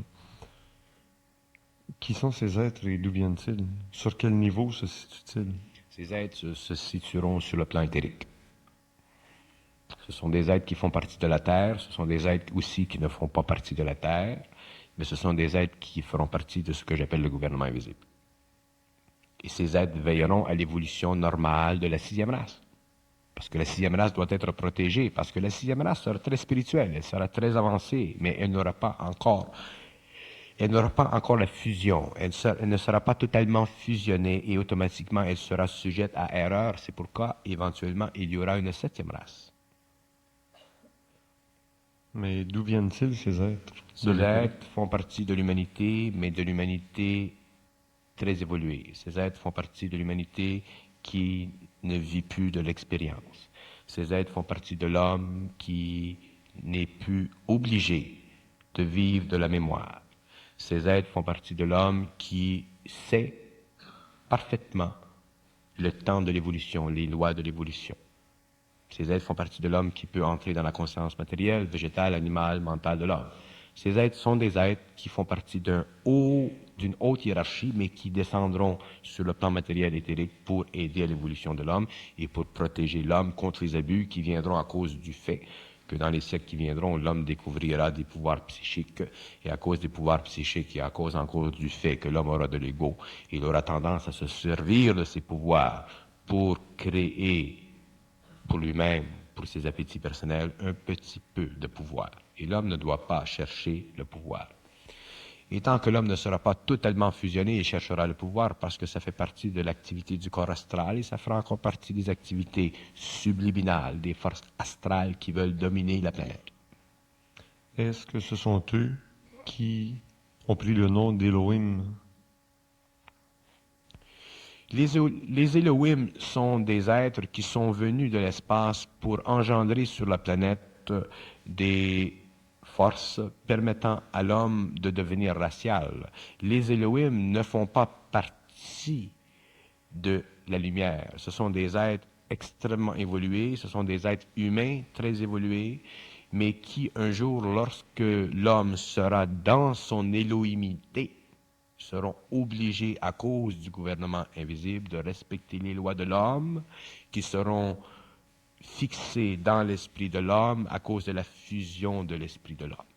[SPEAKER 1] Qui sont ces êtres et d'où viennent-ils? Sur quel niveau se situent-ils?
[SPEAKER 2] Ces êtres se situeront sur le plan éthérique. Ce sont des êtres qui font partie de la Terre, ce sont des êtres aussi qui ne font pas partie de la Terre, mais ce sont des êtres qui feront partie de ce que j'appelle le gouvernement invisible. Et ces êtres veilleront à l'évolution normale de la 6e race. Parce que la 6e race doit être protégée, parce que la 6e race sera très spirituelle, elle sera très avancée, mais elle n'aura pas encore la fusion. Elle ne sera pas totalement fusionnée et automatiquement elle sera sujette à erreur. C'est pourquoi, éventuellement, il y aura une 7e race.
[SPEAKER 1] Mais d'où viennent-ils, ces êtres?
[SPEAKER 2] Ces êtres font partie de l'humanité, mais de l'humanité très évoluée. Ces êtres font partie de l'humanité qui ne vit plus de l'expérience. Ces êtres font partie de l'homme qui n'est plus obligé de vivre de la mémoire. Ces êtres font partie de l'homme qui sait parfaitement le temps de l'évolution, les lois de l'évolution. Ces êtres font partie de l'homme qui peut entrer dans la conscience matérielle, végétale, animale, mentale de l'homme. Ces êtres sont des êtres qui font partie d'une haute hiérarchie, mais qui descendront sur le plan matériel éthérique pour aider à l'évolution de l'homme et pour protéger l'homme contre les abus qui viendront à cause du fait que dans les siècles qui viendront, l'homme découvrira des pouvoirs psychiques, et à cause des pouvoirs psychiques et à cause encore du fait que l'homme aura de l'ego, il aura tendance à se servir de ces pouvoirs pour créer pour lui-même, pour ses appétits personnels, un petit peu de pouvoir. Et l'homme ne doit pas chercher le pouvoir. Et tant que l'homme ne sera pas totalement fusionné, il cherchera le pouvoir parce que ça fait partie de l'activité du corps astral et ça fera encore partie des activités subliminales, des forces astrales qui veulent dominer la planète.
[SPEAKER 1] Est-ce que ce sont eux qui ont pris le nom d'Elohim?
[SPEAKER 2] Les Elohim sont des êtres qui sont venus de l'espace pour engendrer sur la planète des force permettant à l'homme de devenir racial. Les Elohim ne font pas partie de la lumière. Ce sont des êtres extrêmement évolués, ce sont des êtres humains très évolués, mais qui un jour, lorsque l'homme sera dans son élohimité, seront obligés, à cause du gouvernement invisible, de respecter les lois de l'homme, qui seront fixées dans l'esprit de l'homme à cause de la fusion de l'esprit de l'homme.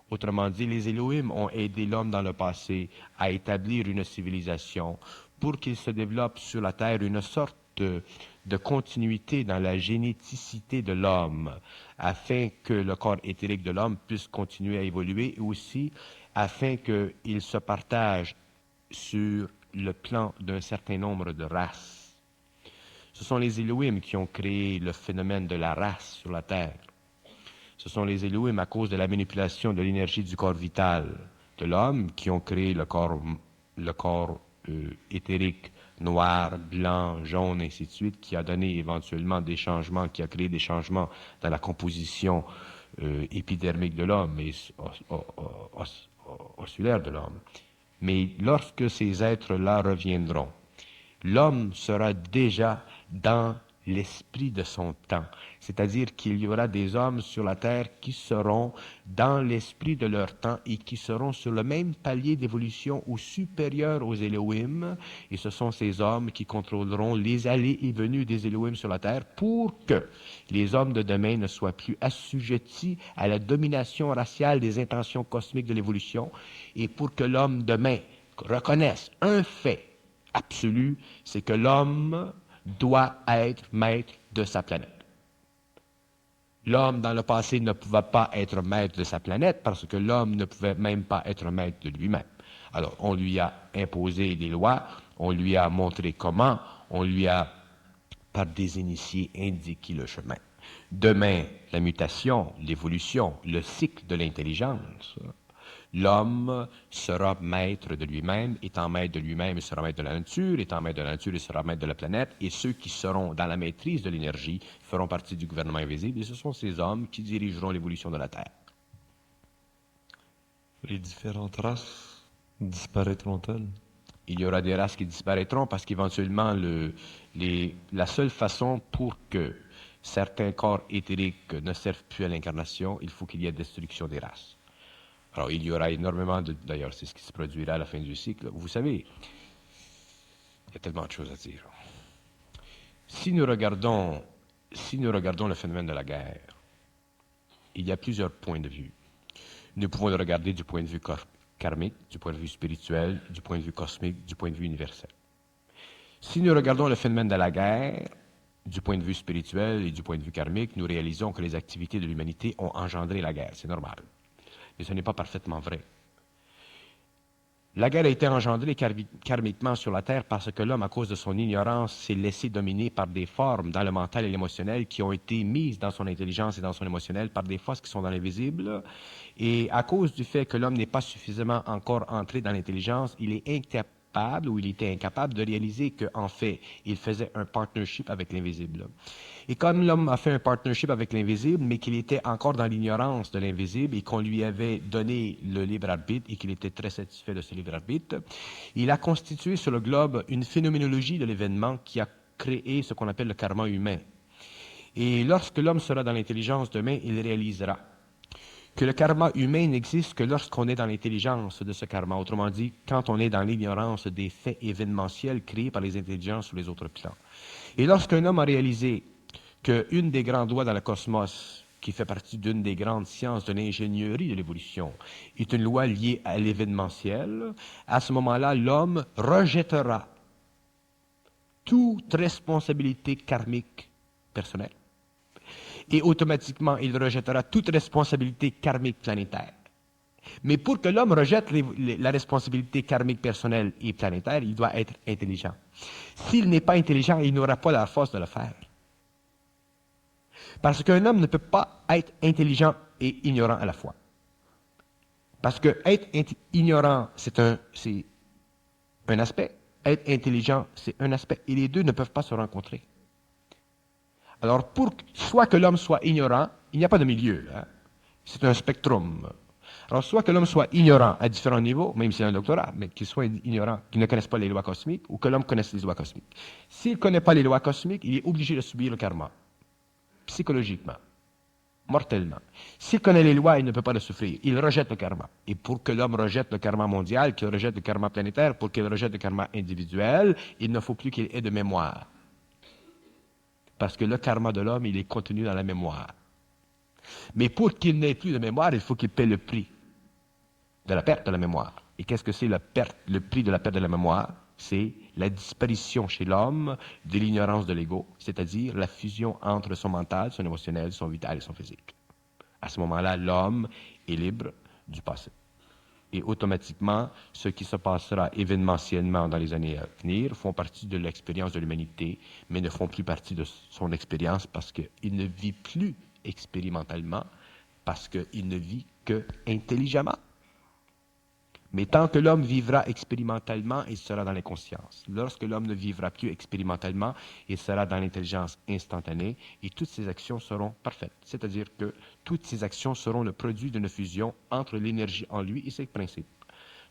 [SPEAKER 2] Autrement dit, les Elohim ont aidé l'homme dans le passé à établir une civilisation pour qu'il se développe sur la terre une sorte de continuité dans la généticité de l'homme, afin que le corps éthérique de l'homme puisse continuer à évoluer, et aussi afin qu'il se partage sur le plan d'un certain nombre de races. Ce sont les Elohim qui ont créé le phénomène de la race sur la terre. Ce sont les Elohim, à cause de la manipulation de l'énergie du corps vital de l'homme, qui ont créé le corps éthérique noir, blanc, jaune, ainsi de suite, qui a donné éventuellement des changements, qui a créé des changements dans la composition épidermique de l'homme et oculaire de l'homme. Mais lorsque ces êtres-là reviendront, l'homme sera déjà dans l'esprit de son temps. C'est-à-dire qu'il y aura des hommes sur la terre qui seront dans l'esprit de leur temps et qui seront sur le même palier d'évolution ou supérieur aux Elohim. Et ce sont ces hommes qui contrôleront les allées et venues des Elohim sur la terre pour que les hommes de demain ne soient plus assujettis à la domination raciale des intentions cosmiques de l'évolution et pour que l'homme demain reconnaisse un fait absolu, c'est que l'homme doit être maître de sa planète. L'homme, dans le passé, ne pouvait pas être maître de sa planète parce que l'homme ne pouvait même pas être maître de lui-même. Alors, on lui a imposé des lois, on lui a montré comment, on lui a, par des initiés, indiqué le chemin. Demain, la mutation, l'évolution, le cycle de l'intelligence, l'homme sera maître de lui-même, étant maître de lui-même, il sera maître de la nature, étant maître de la nature, il sera maître de la planète, et ceux qui seront dans la maîtrise de l'énergie feront partie du gouvernement invisible, et ce sont ces hommes qui dirigeront l'évolution de la Terre.
[SPEAKER 1] Les différentes races disparaîtront-elles?
[SPEAKER 2] Il y aura des races qui disparaîtront parce qu'éventuellement, la seule façon pour que certains corps éthériques ne servent plus à l'incarnation, il faut qu'il y ait destruction des races. Alors, il y aura énormément d'ailleurs, c'est ce qui se produira à la fin du cycle. Vous savez, il y a tellement de choses à dire. Si nous regardons le phénomène de la guerre, il y a plusieurs points de vue. Nous pouvons le regarder du point de vue karmique, du point de vue spirituel, du point de vue cosmique, du point de vue universel. Si nous regardons le phénomène de la guerre, du point de vue spirituel et du point de vue karmique, nous réalisons que les activités de l'humanité ont engendré la guerre. C'est normal. Mais ce n'est pas parfaitement vrai. La guerre a été engendrée karmiquement sur la Terre parce que l'homme, à cause de son ignorance, s'est laissé dominer par des formes dans le mental et l'émotionnel qui ont été mises dans son intelligence et dans son émotionnel par des forces qui sont dans l'invisible. Et à cause du fait que l'homme n'est pas suffisamment encore entré dans l'intelligence, il est incapable ou il était incapable de réaliser qu'en fait, il faisait un partnership avec l'invisible. Et comme l'homme a fait un partnership avec l'invisible, mais qu'il était encore dans l'ignorance de l'invisible et qu'on lui avait donné le libre arbitre et qu'il était très satisfait de ce libre arbitre, il a constitué sur le globe une phénoménologie de l'événement qui a créé ce qu'on appelle le karma humain. Et lorsque l'homme sera dans l'intelligence demain, il réalisera que le karma humain n'existe que lorsqu'on est dans l'intelligence de ce karma. Autrement dit, quand on est dans l'ignorance des faits événementiels créés par les intelligences sur les autres plans. Et lorsqu'un homme a réalisé qu'une des grandes lois dans le cosmos, qui fait partie d'une des grandes sciences de l'ingénierie de l'évolution, est une loi liée à l'événementiel, à ce moment-là, l'homme rejettera toute responsabilité karmique personnelle. Et automatiquement, il rejettera toute responsabilité karmique planétaire. Mais pour que l'homme rejette la responsabilité karmique personnelle et planétaire, il doit être intelligent. S'il n'est pas intelligent, il n'aura pas la force de le faire. Parce qu'un homme ne peut pas être intelligent et ignorant à la fois. Parce que être ignorant, c'est un aspect. Être intelligent, c'est un aspect. Et les deux ne peuvent pas se rencontrer. Alors, soit que l'homme soit ignorant, il n'y a pas de milieu. Hein? C'est un spectrum. Alors, soit que l'homme soit ignorant à différents niveaux, même s'il a un doctorat, mais qu'il soit ignorant, qu'il ne connaisse pas les lois cosmiques, ou que l'homme connaisse les lois cosmiques. S'il ne connaît pas les lois cosmiques, il est obligé de subir le karma, psychologiquement, mortellement. S'il connaît les lois, il ne peut pas le souffrir. Il rejette le karma. Et pour que l'homme rejette le karma mondial, qu'il rejette le karma planétaire, pour qu'il rejette le karma individuel, il ne faut plus qu'il ait de mémoire. Parce que le karma de l'homme, il est contenu dans la mémoire. Mais pour qu'il n'ait plus de mémoire, il faut qu'il paie le prix de la perte de la mémoire. Et qu'est-ce que c'est le prix de la perte de la mémoire? C'est la disparition chez l'homme de l'ignorance de l'ego, c'est-à-dire la fusion entre son mental, son émotionnel, son vital et son physique. À ce moment-là, l'homme est libre du passé. Et automatiquement, ce qui se passera événementiellement dans les années à venir font partie de l'expérience de l'humanité, mais ne font plus partie de son expérience parce qu'il ne vit plus expérimentalement, parce qu'il ne vit que intelligemment. Mais tant que l'homme vivra expérimentalement, il sera dans l'inconscience. Lorsque l'homme ne vivra plus expérimentalement, il sera dans l'intelligence instantanée et toutes ses actions seront parfaites. C'est-à-dire que toutes ses actions seront le produit d'une fusion entre l'énergie en lui et ses principes.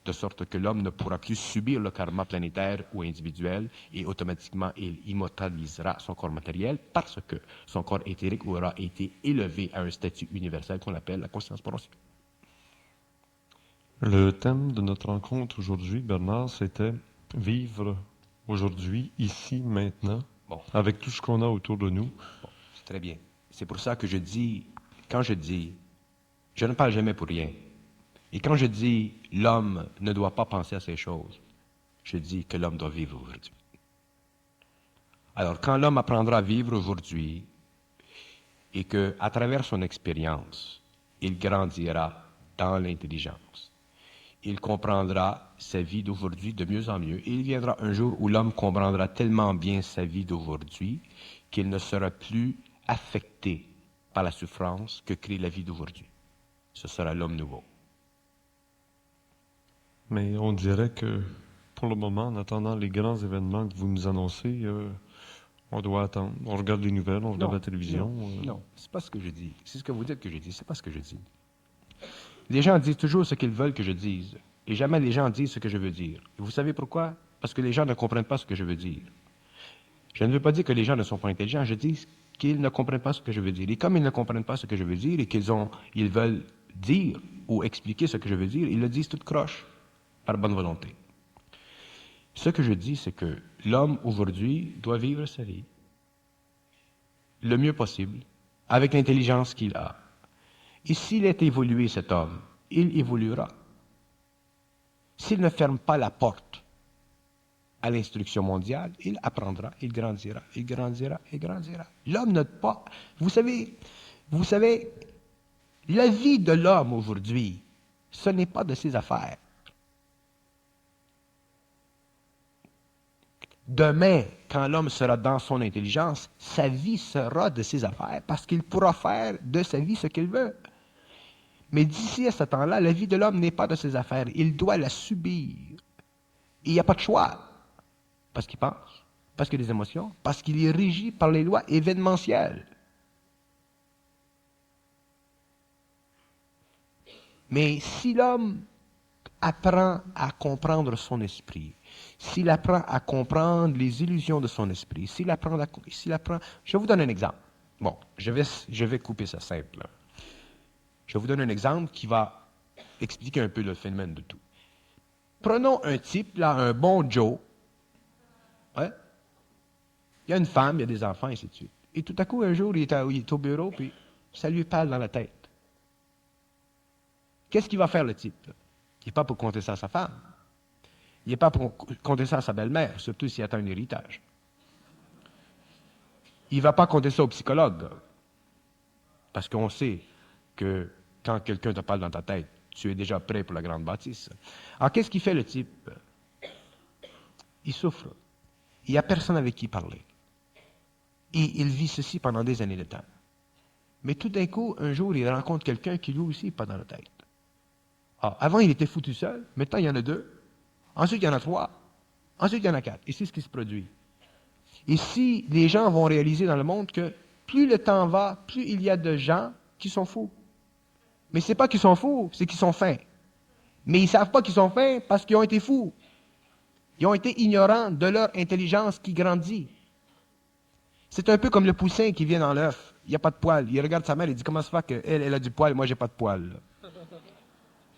[SPEAKER 2] De sorte que l'homme ne pourra plus subir le karma planétaire ou individuel et automatiquement il immortalisera son corps matériel parce que son corps éthérique aura été élevé à un statut universel qu'on appelle la conscience porosité.
[SPEAKER 1] Le thème de notre rencontre aujourd'hui, Bernard, c'était vivre aujourd'hui, ici, maintenant,
[SPEAKER 2] Bon.
[SPEAKER 1] avec tout ce qu'on a autour de nous.
[SPEAKER 2] Bon, c'est très bien. C'est pour ça que je dis, quand je dis, je ne parle jamais pour rien. Et quand je dis l'homme ne doit pas penser à ces choses, je dis que l'homme doit vivre aujourd'hui. Alors, quand l'homme apprendra à vivre aujourd'hui et que, à travers son expérience, il grandira dans l'intelligence, il comprendra sa vie d'aujourd'hui de mieux en mieux. Et il viendra un jour où l'homme comprendra tellement bien sa vie d'aujourd'hui qu'il ne sera plus affecté par la souffrance que crée la vie d'aujourd'hui. Ce sera l'homme nouveau.
[SPEAKER 1] Mais on dirait que, pour le moment, en attendant les grands événements que vous nous annoncez, on doit attendre. On regarde les nouvelles, on regarde la télévision.
[SPEAKER 2] Non, c'est pas ce que je dis. C'est ce que vous dites que je dis, c'est pas ce que je dis. Les gens disent toujours ce qu'ils veulent que je dise. Et jamais les gens disent ce que je veux dire. Et vous savez pourquoi? Parce que les gens ne comprennent pas ce que je veux dire. Je ne veux pas dire que les gens ne sont pas intelligents, je dis qu'ils ne comprennent pas ce que je veux dire. Et comme ils ne comprennent pas ce que je veux dire et ils veulent dire ou expliquer ce que je veux dire, ils le disent toute croche, par bonne volonté. Ce que je dis, c'est que l'homme aujourd'hui doit vivre sa vie le mieux possible, avec l'intelligence qu'il a. Et s'il est évolué, cet homme, il évoluera. S'il ne ferme pas la porte à l'instruction mondiale, il apprendra, il grandira, il grandira, il grandira. L'homme n'a pas... Vous savez, la vie de l'homme aujourd'hui, ce n'est pas de ses affaires. Demain, quand l'homme sera dans son intelligence, sa vie sera de ses affaires parce qu'il pourra faire de sa vie ce qu'il veut. Mais d'ici à ce temps-là, la vie de l'homme n'est pas de ses affaires. Il doit la subir. Et il n'y a pas de choix. Parce qu'il pense, parce qu'il a des émotions, parce qu'il est régi par les lois événementielles. Mais si l'homme apprend à comprendre son esprit, s'il apprend à comprendre les illusions de son esprit, s'il apprend... Je vous donne un exemple. Bon, je vais couper ça simple. Je vous donne un exemple qui va expliquer un peu le phénomène de tout. Prenons un type, là, un bon Joe. Ouais. Il y a une femme, il y a des enfants, et ainsi de suite. Et tout à coup, un jour, il est au bureau, puis ça lui parle dans la tête. Qu'est-ce qu'il va faire, le type? Il n'est pas pour compter ça à sa femme. Il n'est pas pour compter ça à sa belle-mère, surtout s'il attend un héritage. Il ne va pas compter ça au psychologue. Parce qu'on sait que quand quelqu'un te parle dans ta tête, tu es déjà prêt pour la grande bâtisse. Alors, qu'est-ce qu'il fait, le type? Il souffre. Il n'y a personne avec qui parler. Et il vit ceci pendant des années de temps. Mais tout d'un coup, un jour, il rencontre quelqu'un qui lui aussi n'est pas dans la tête. Alors, avant, il était foutu seul. Maintenant, il y en a 2. Ensuite, il y en a 3. Ensuite, il y en a 4. Et c'est ce qui se produit. Et si les gens vont réaliser dans le monde que plus le temps va, plus il y a de gens qui sont fous. Mais c'est pas qu'ils sont fous, c'est qu'ils sont fins. Mais ils savent pas qu'ils sont fins parce qu'ils ont été fous. Ils ont été ignorants de leur intelligence qui grandit. C'est un peu comme le poussin qui vient dans l'œuf. Il n'y a pas de poils. Il regarde sa mère et dit, comment ça fait qu'elle, elle a du poil, moi j'ai pas de poils.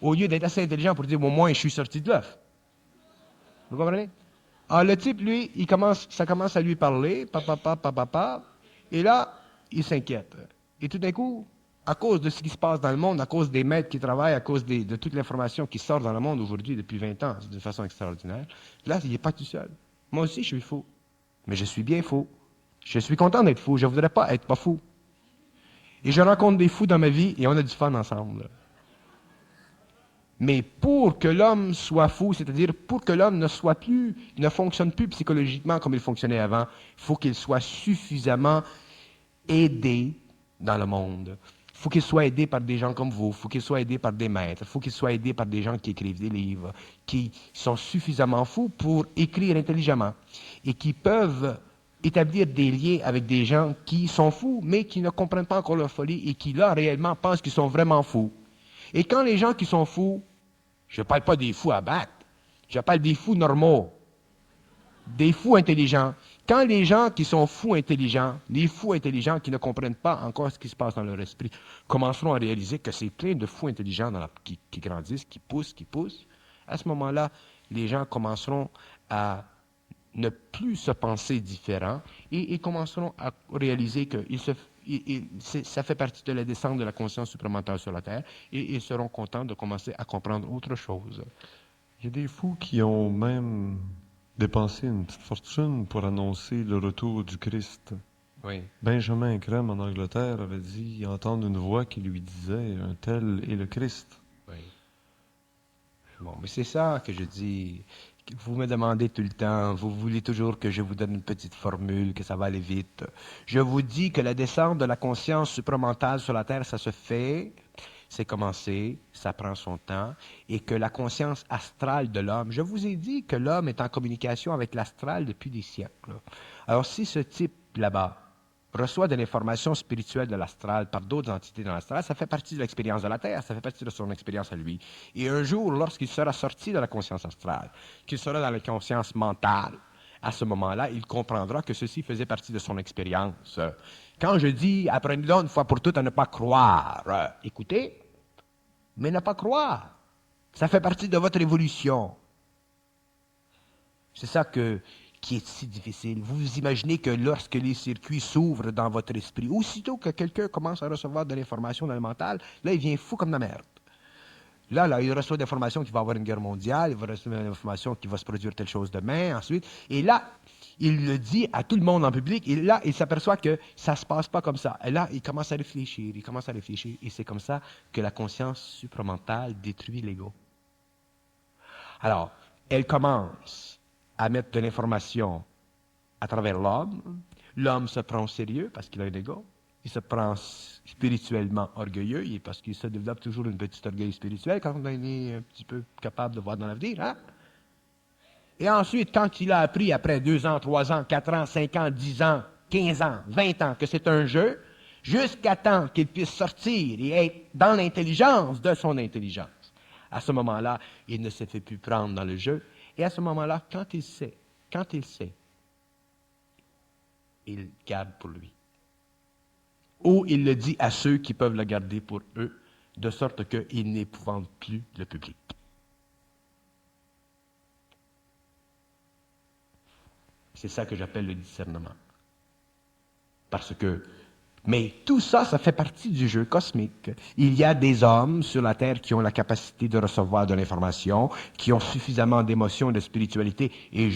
[SPEAKER 2] Au lieu d'être assez intelligent pour dire, au moins je suis sorti de l'œuf. Vous comprenez? Alors le type, lui, ça commence à lui parler, papa, et là, il s'inquiète. Et tout d'un coup, à cause de ce qui se passe dans le monde, à cause des maîtres qui travaillent, à cause de toute l'information qui sort dans le monde aujourd'hui depuis 20 ans, de façon extraordinaire, là, il n'est pas tout seul. Moi aussi, je suis fou. Mais je suis bien fou. Je suis content d'être fou. Je ne voudrais pas être pas fou. Et je rencontre des fous dans ma vie et on a du fun ensemble. Mais pour que l'homme soit fou, c'est-à-dire pour que l'homme ne fonctionne plus psychologiquement comme il fonctionnait avant, il faut qu'il soit suffisamment aidé dans le monde. Il faut qu'il soit aidé par des gens comme vous, il faut qu'il soit aidé par des maîtres, il faut qu'il soit aidé par des gens qui écrivent des livres, qui sont suffisamment fous pour écrire intelligemment et qui peuvent établir des liens avec des gens qui sont fous, mais qui ne comprennent pas encore leur folie et qui, là, réellement, pensent qu'ils sont vraiment fous. Et quand les gens qui sont fous, je ne parle pas des fous à battre, je parle des fous normaux, des fous intelligents. Quand les gens qui sont fous intelligents, les fous intelligents qui ne comprennent pas encore ce qui se passe dans leur esprit, commenceront à réaliser que c'est plein de fous intelligents qui grandissent, qui poussent, à ce moment-là, les gens commenceront à ne plus se penser différents et commenceront à réaliser que ça fait partie de la descente de la conscience supramentale sur la Terre et ils seront contents de commencer à comprendre autre chose.
[SPEAKER 1] Il y a des fous qui ont même dépensé une petite fortune pour annoncer le retour du Christ.
[SPEAKER 2] Oui.
[SPEAKER 1] Benjamin Crème en Angleterre avait dit entendre une voix qui lui disait un tel est le Christ.
[SPEAKER 2] Oui. Bon, mais c'est ça que je dis. Vous me demandez tout le temps, vous voulez toujours que je vous donne une petite formule, que ça va aller vite. Je vous dis que la descente de la conscience supramentale sur la Terre, ça se fait, c'est commencé, ça prend son temps, et que la conscience astrale de l'homme, je vous ai dit que l'homme est en communication avec l'astral depuis des siècles. Alors si ce type là-bas reçoit de l'information spirituelle de l'astral par d'autres entités dans l'astral, ça fait partie de l'expérience de la Terre, ça fait partie de son expérience à lui. Et un jour, lorsqu'il sera sorti de la conscience astrale, qu'il sera dans la conscience mentale, à ce moment-là, il comprendra que ceci faisait partie de son expérience. Quand je dis, apprenez-le une fois pour toutes à ne pas croire, écoutez, mais ne pas croire, ça fait partie de votre évolution. C'est ça qui est si difficile. Vous vous imaginez que lorsque les circuits s'ouvrent dans votre esprit, aussitôt que quelqu'un commence à recevoir de l'information dans le mental, là, il vient fou comme la merde. Là, il reçoit des informations qu'il va y avoir une guerre mondiale, il va recevoir des informations qu'il va se produire telle chose demain, ensuite. Et là, il le dit à tout le monde en public, et là, il s'aperçoit que ça ne se passe pas comme ça. Et là, il commence à réfléchir, et c'est comme ça que la conscience supramentale détruit l'ego. Alors, elle commence à mettre de l'information à travers l'homme. L'homme se prend au sérieux parce qu'il a un ego. Il se prend spirituellement orgueilleux parce qu'il se développe toujours une petite orgueil spirituel quand on est un petit peu capable de voir dans l'avenir. Hein? Et ensuite, quand il a appris après 2 ans, 3 ans, 4 ans, 5 ans, 10 ans, 15 ans, 20 ans que c'est un jeu, jusqu'à temps qu'il puisse sortir et être dans l'intelligence de son intelligence. À ce moment-là, il ne se fait plus prendre dans le jeu. Et à ce moment-là, quand il sait, il garde pour lui. Ou il le dit à ceux qui peuvent le garder pour eux, de sorte qu'il n'épouvante plus le public. C'est ça que j'appelle le discernement. Mais tout ça, ça fait partie du jeu cosmique. Il y a des hommes sur la Terre qui ont la capacité de recevoir de l'information, qui ont suffisamment d'émotion et de spiritualité. Et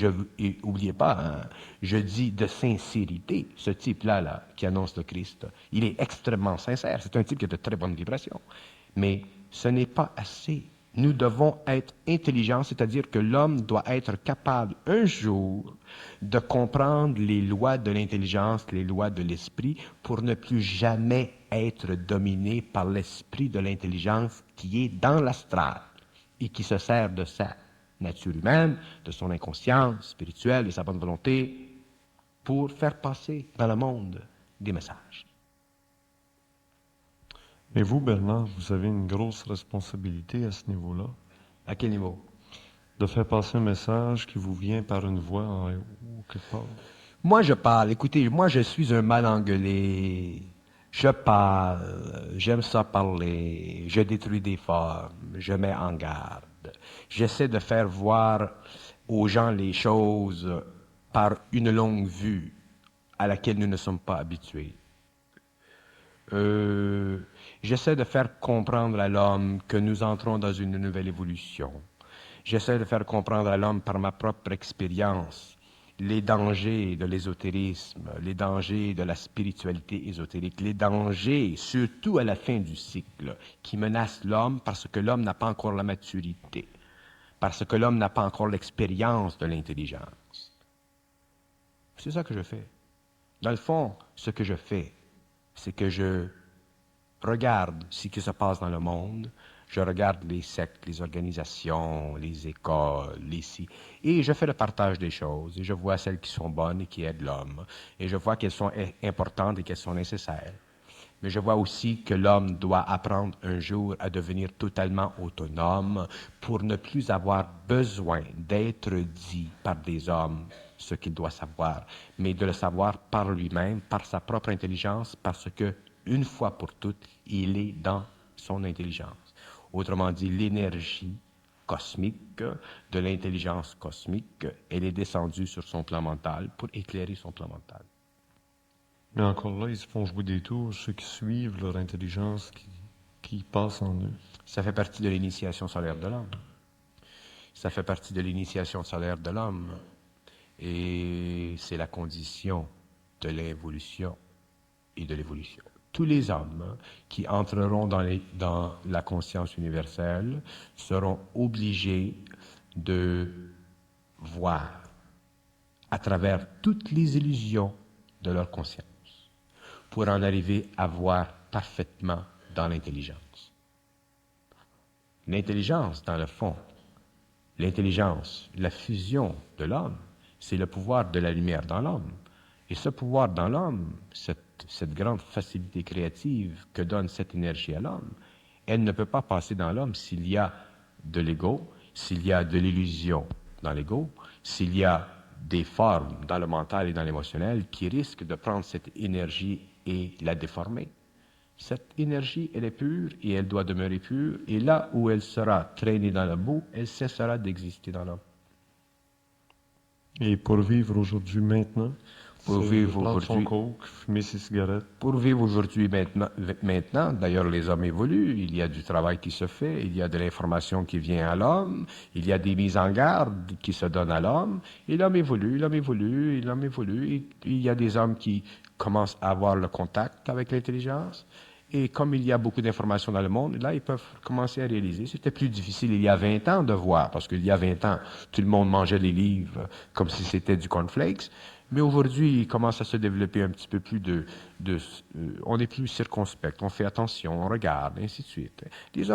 [SPEAKER 2] n'oubliez pas, hein, je dis de sincérité, ce type-là, qui annonce le Christ, il est extrêmement sincère. C'est un type qui a de très bonnes vibrations. Mais ce n'est pas assez. Nous devons être intelligents, c'est-à-dire que l'homme doit être capable un jour de comprendre les lois de l'intelligence, les lois de l'esprit, pour ne plus jamais être dominé par l'esprit de l'intelligence qui est dans l'astral et qui se sert de sa nature humaine, de son inconscience spirituelle, de sa bonne volonté, pour faire passer dans le monde des messages.
[SPEAKER 1] Et vous, Bernard, vous avez une grosse responsabilité à ce niveau-là,
[SPEAKER 2] À quel niveau?
[SPEAKER 1] de faire passer un message qui vous vient par une voix en haut, quelque part.
[SPEAKER 2] Moi, je parle. Écoutez, moi, je suis un mal engueulé. Je parle. J'aime ça parler. Je détruis des formes. Je mets en garde. J'essaie de faire voir aux gens les choses par une longue vue à laquelle nous ne sommes pas habitués. J'essaie de faire comprendre à l'homme que nous entrons dans une nouvelle évolution. J'essaie de faire comprendre à l'homme par ma propre expérience les dangers de l'ésotérisme, les dangers de la spiritualité ésotérique, les dangers, surtout à la fin du cycle, qui menacent l'homme parce que l'homme n'a pas encore la maturité, parce que l'homme n'a pas encore l'expérience de l'intelligence. C'est ça que je fais. Dans le fond, ce que je fais, c'est que je regarde ce qui se passe dans le monde, je regarde les sectes, les organisations, les écoles, et je fais le partage des choses, et je vois celles qui sont bonnes et qui aident l'homme, et je vois qu'elles sont importantes et qu'elles sont nécessaires. Mais je vois aussi que l'homme doit apprendre un jour à devenir totalement autonome pour ne plus avoir besoin d'être dit par des hommes ce qu'il doit savoir, mais de le savoir par lui-même, par sa propre intelligence, parce que, une fois pour toutes, il est dans son intelligence. Autrement dit, l'énergie cosmique de l'intelligence cosmique, elle est descendue sur son plan mental pour éclairer son plan mental.
[SPEAKER 1] Mais encore là, ils se font jouer des tours, ceux qui suivent leur intelligence qui passe en eux.
[SPEAKER 2] Ça fait partie de l'initiation solaire de l'homme. Ça fait partie de l'initiation solaire de l'homme. Et c'est la condition de l'involution et de l'évolution. Tous les hommes qui entreront dans la conscience universelle seront obligés de voir à travers toutes les illusions de leur conscience pour en arriver à voir parfaitement dans l'intelligence. L'intelligence, dans le fond, l'intelligence, la fusion de l'homme, c'est le pouvoir de la lumière dans l'homme. Et ce pouvoir dans l'homme, cette grande facilité créative que donne cette énergie à l'homme, elle ne peut pas passer dans l'homme s'il y a de l'ego, s'il y a de l'illusion dans l'ego, s'il y a des formes dans le mental et dans l'émotionnel qui risquent de prendre cette énergie et la déformer. Cette énergie, elle est pure et elle doit demeurer pure, et là où elle sera traînée dans la boue, elle cessera d'exister dans l'homme.
[SPEAKER 1] Et pour vivre aujourd'hui, maintenant,
[SPEAKER 2] Pour
[SPEAKER 1] c'est
[SPEAKER 2] vivre
[SPEAKER 1] prendre son
[SPEAKER 2] aujourd'hui,
[SPEAKER 1] coke, fumer ses cigarettes.
[SPEAKER 2] pour vivre aujourd'hui maintenant, d'ailleurs les hommes évoluent, il y a du travail qui se fait, il y a de l'information qui vient à l'homme, il y a des mises en garde qui se donnent à l'homme, et l'homme évolue, l'homme évolue, l'homme évolue, et il y a des hommes qui commencent à avoir le contact avec l'intelligence, et comme il y a beaucoup d'informations dans le monde, là, ils peuvent commencer à réaliser. C'était plus difficile il y a 20 ans de voir, parce qu'il y a 20 ans, tout le monde mangeait les livres comme si c'était du cornflakes. Mais aujourd'hui, il commence à se développer un petit peu plus on est plus circonspect, on fait attention, on regarde, et ainsi de suite. Les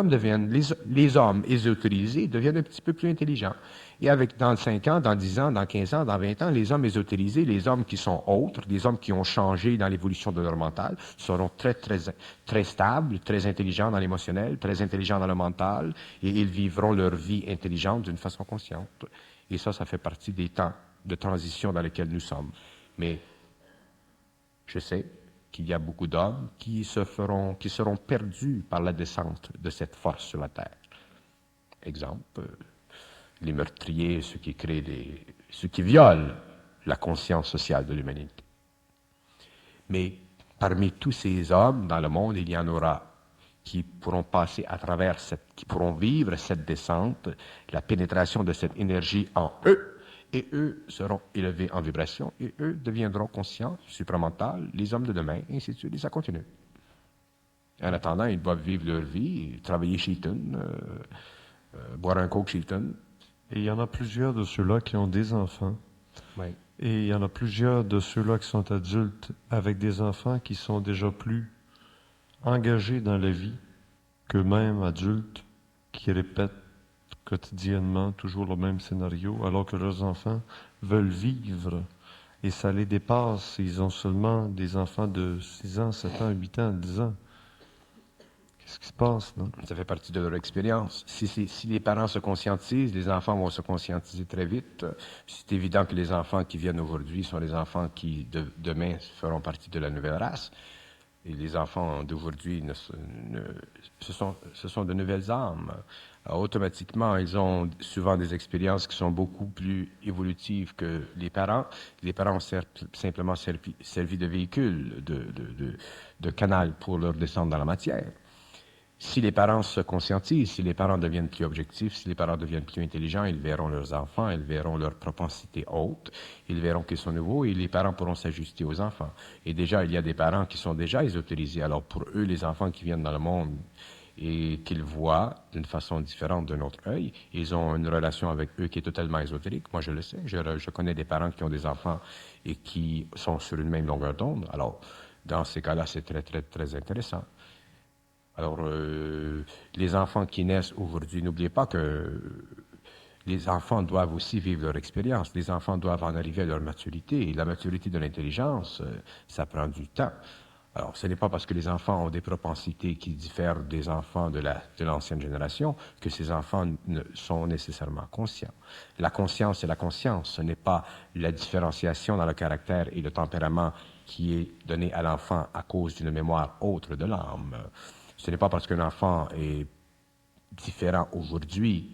[SPEAKER 2] hommes ésotérisés deviennent un petit peu plus intelligents. Et dans 5 ans, dans 10 ans, dans 15 ans, dans 20 ans, les hommes ésotérisés, les hommes qui sont autres, les hommes qui ont changé dans l'évolution de leur mental, seront très, très, très stables, très intelligents dans l'émotionnel, très intelligents dans le mental, et ils vivront leur vie intelligente d'une façon consciente. Et ça fait partie des temps de transition dans lesquels nous sommes. Mais je sais qu'il y a beaucoup d'hommes qui seront perdus par la descente de cette force sur la terre. Exemple, les meurtriers, ceux qui violent la conscience sociale de l'humanité. Mais parmi tous ces hommes dans le monde, il y en aura qui pourront passer à travers qui pourront vivre cette descente, la pénétration de cette énergie en eux, et eux seront élevés en vibration, et eux deviendront conscients, supramentales, les hommes de demain, et ainsi de suite, et ça continue. En attendant, ils doivent vivre leur vie, travailler chez Hilton, boire un coke chez Hilton.
[SPEAKER 1] Et il y en a plusieurs de ceux-là qui ont des enfants.
[SPEAKER 2] Oui.
[SPEAKER 1] Et il y en a plusieurs de ceux-là qui sont adultes avec des enfants qui sont déjà plus engagés dans la vie qu'eux-mêmes adultes qui répètent quotidiennement toujours le même scénario alors que leurs enfants veulent vivre et ça les dépasse. Ils ont seulement des enfants de 6 ans, 7 ans, 8 ans, 10 ans. Qu'est-ce qui se passe, là?
[SPEAKER 2] Ça fait partie de leur expérience. Si les parents se conscientisent, les enfants vont se conscientiser très vite. C'est évident que les enfants qui viennent aujourd'hui sont les enfants qui, demain, feront partie de la nouvelle race. Et les enfants d'aujourd'hui, ce sont de nouvelles âmes. Alors, automatiquement, ils ont souvent des expériences qui sont beaucoup plus évolutives que les parents. Les parents ont simplement servi de véhicule, de canal pour leur descendre dans la matière. Si les parents se conscientisent, si les parents deviennent plus objectifs, si les parents deviennent plus intelligents, ils verront leurs enfants, ils verront leurs propensités hautes, ils verront qu'ils sont nouveaux et les parents pourront s'ajuster aux enfants. Et déjà, il y a des parents qui sont déjà ésotérisés. Alors pour eux, les enfants qui viennent dans le monde et qu'ils voient d'une façon différente de notre œil, ils ont une relation avec eux qui est totalement ésotérique. Moi, je le sais. Je connais des parents qui ont des enfants et qui sont sur une même longueur d'onde. Alors, dans ces cas-là, c'est très, très, très intéressant. Alors, les enfants qui naissent aujourd'hui, n'oubliez pas que les enfants doivent aussi vivre leur expérience. Les enfants doivent en arriver à leur maturité. Et la maturité de l'intelligence, ça prend du temps. Alors, ce n'est pas parce que les enfants ont des propensités qui diffèrent des enfants de l'ancienne génération que ces enfants sont nécessairement conscients. La conscience, c'est la conscience. Ce n'est pas la différenciation dans le caractère et le tempérament qui est donné à l'enfant à cause d'une mémoire autre de l'âme. Ce n'est pas parce qu'un enfant est différent aujourd'hui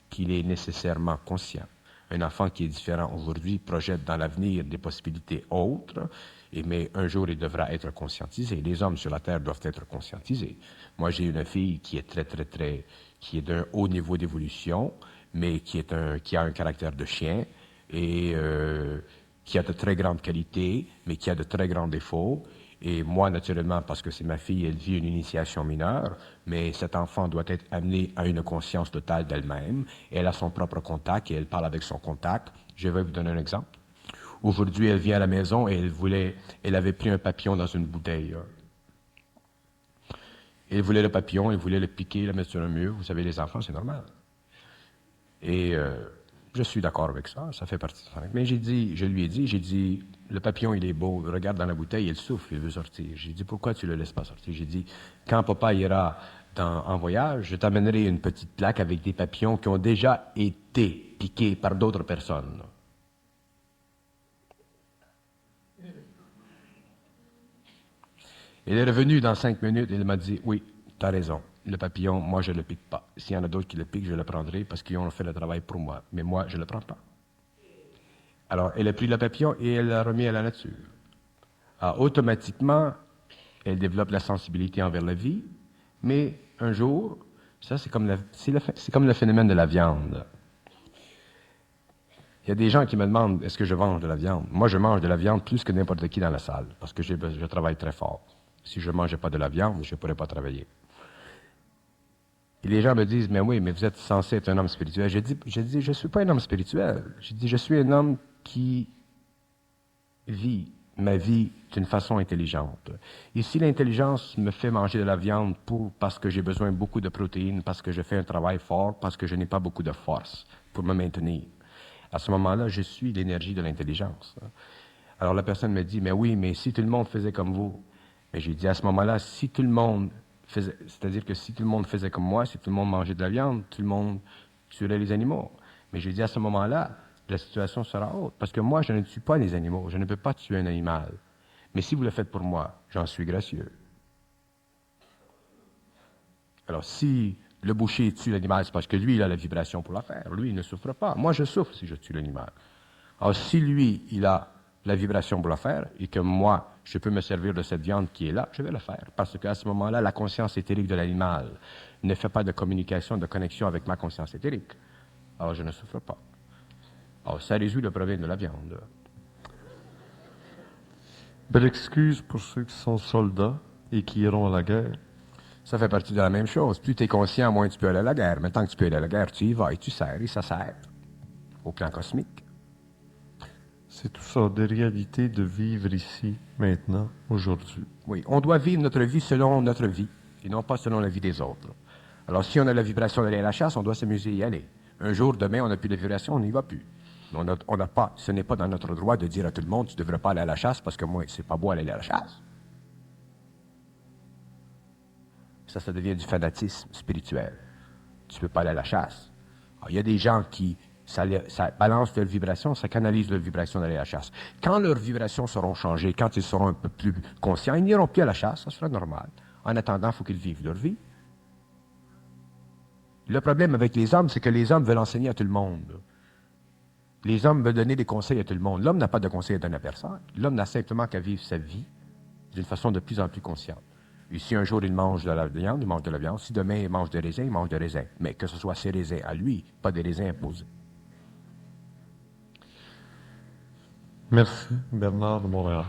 [SPEAKER 2] qu'il est nécessairement conscient. Un enfant qui est différent aujourd'hui projette dans l'avenir des possibilités autres, mais un jour il devra être conscientisé. Les hommes sur la terre doivent être conscientisés. Moi, j'ai une fille qui est qui est d'un haut niveau d'évolution, mais qui a un caractère de chien et qui a de très grandes qualités, mais qui a de très grands défauts. Et moi, naturellement, parce que c'est ma fille, elle vit une initiation mineure, mais cet enfant doit être amené à une conscience totale d'elle-même. Elle a son propre contact et elle parle avec son contact. Je vais vous donner un exemple. Aujourd'hui, elle vient à la maison et elle avait pris un papillon dans une bouteille. Elle voulait le papillon, elle voulait le piquer, le mettre sur un mur. Vous savez, les enfants, c'est normal. Et je suis d'accord avec ça, ça fait partie de ça. Mais je lui ai dit, le papillon, il est beau, regarde dans la bouteille, il souffle, il veut sortir. J'ai dit, pourquoi tu le laisses pas sortir? J'ai dit, quand papa ira en voyage, je t'amènerai une petite plaque avec des papillons qui ont déjà été piqués par d'autres personnes. Elle est revenue dans 5 minutes et elle m'a dit, oui, tu as raison. Le papillon, moi, je ne le pique pas. S'il y en a d'autres qui le piquent, je le prendrai parce qu'ils ont fait le travail pour moi. Mais moi, je ne le prends pas. Alors, elle a pris le papillon et elle l'a remis à la nature. Alors, automatiquement, elle développe la sensibilité envers la vie. Mais un jour, ça, c'est comme le phénomène de la viande. Il y a des gens qui me demandent, est-ce que je mange de la viande? Moi, je mange de la viande plus que n'importe qui dans la salle parce que je travaille très fort. Si je ne mangeais pas de la viande, je ne pourrais pas travailler. Et les gens me disent, mais oui, mais vous êtes censé être un homme spirituel. Je dis, je ne suis pas un homme spirituel. Je dis, je suis un homme qui vit ma vie d'une façon intelligente. Et si l'intelligence me fait manger de la viande parce que j'ai besoin de beaucoup de protéines, parce que je fais un travail fort, parce que je n'ai pas beaucoup de force pour me maintenir, à ce moment-là, je suis l'énergie de l'intelligence. Alors la personne me dit, mais oui, mais si tout le monde faisait comme vous, mais j'ai dit à ce moment-là, si tout le monde faisait, c'est-à-dire que si tout le monde faisait comme moi, si tout le monde mangeait de la viande, tout le monde tuerait les animaux. Mais j'ai dit à ce moment-là, la situation sera autre. Parce que moi, je ne tue pas les animaux. Je ne peux pas tuer un animal. Mais si vous le faites pour moi, j'en suis gracieux. Alors, si le boucher tue l'animal, c'est parce que lui, il a la vibration pour la faire. Lui, il ne souffre pas. Moi, je souffre si je tue l'animal. Alors, si lui, il a la vibration pour la faire et que moi, je peux me servir de cette viande qui est là, je vais le faire. Parce qu'à ce moment-là, la conscience éthérique de l'animal ne fait pas de communication, de connexion avec ma conscience éthérique. Alors, je ne souffre pas. Alors, ça résout le problème de la viande.
[SPEAKER 1] Belle excuse pour ceux qui sont soldats et qui iront à la guerre.
[SPEAKER 2] Ça fait partie de la même chose. Plus tu es conscient, moins tu peux aller à la guerre. Mais tant que tu peux aller à la guerre, tu y vas et tu sers, et ça sert. Au plan cosmique.
[SPEAKER 1] C'est tout ça, des réalités de vivre ici, maintenant, aujourd'hui.
[SPEAKER 2] Oui, on doit vivre notre vie selon notre vie, et non pas selon la vie des autres. Alors, si on a la vibration d'aller à la chasse, on doit s'amuser à y aller. Un jour, demain, on n'a plus de vibration, on n'y va plus. On n'a pas, ce n'est pas dans notre droit de dire à tout le monde, tu ne devrais pas aller à la chasse parce que moi, c'est pas beau aller à la chasse. Ça devient du fanatisme spirituel. Tu ne peux pas aller à la chasse. Alors, il y a des gens qui, ça balance leur vibration, ça canalise leur vibration d'aller à la chasse. Quand leurs vibrations seront changées, quand ils seront un peu plus conscients, ils n'iront plus à la chasse, ça sera normal. En attendant, il faut qu'ils vivent leur vie. Le problème avec les hommes, c'est que les hommes veulent enseigner à tout le monde. Les hommes veulent donner des conseils à tout le monde. L'homme n'a pas de conseils à donner à personne. L'homme n'a simplement qu'à vivre sa vie d'une façon de plus en plus consciente. Et si un jour il mange de la viande, il mange de la viande. Si demain il mange des raisins, il mange des raisins. Mais que ce soit ses raisins à lui, pas des raisins imposés.
[SPEAKER 1] Merci, Bernard de Montréal.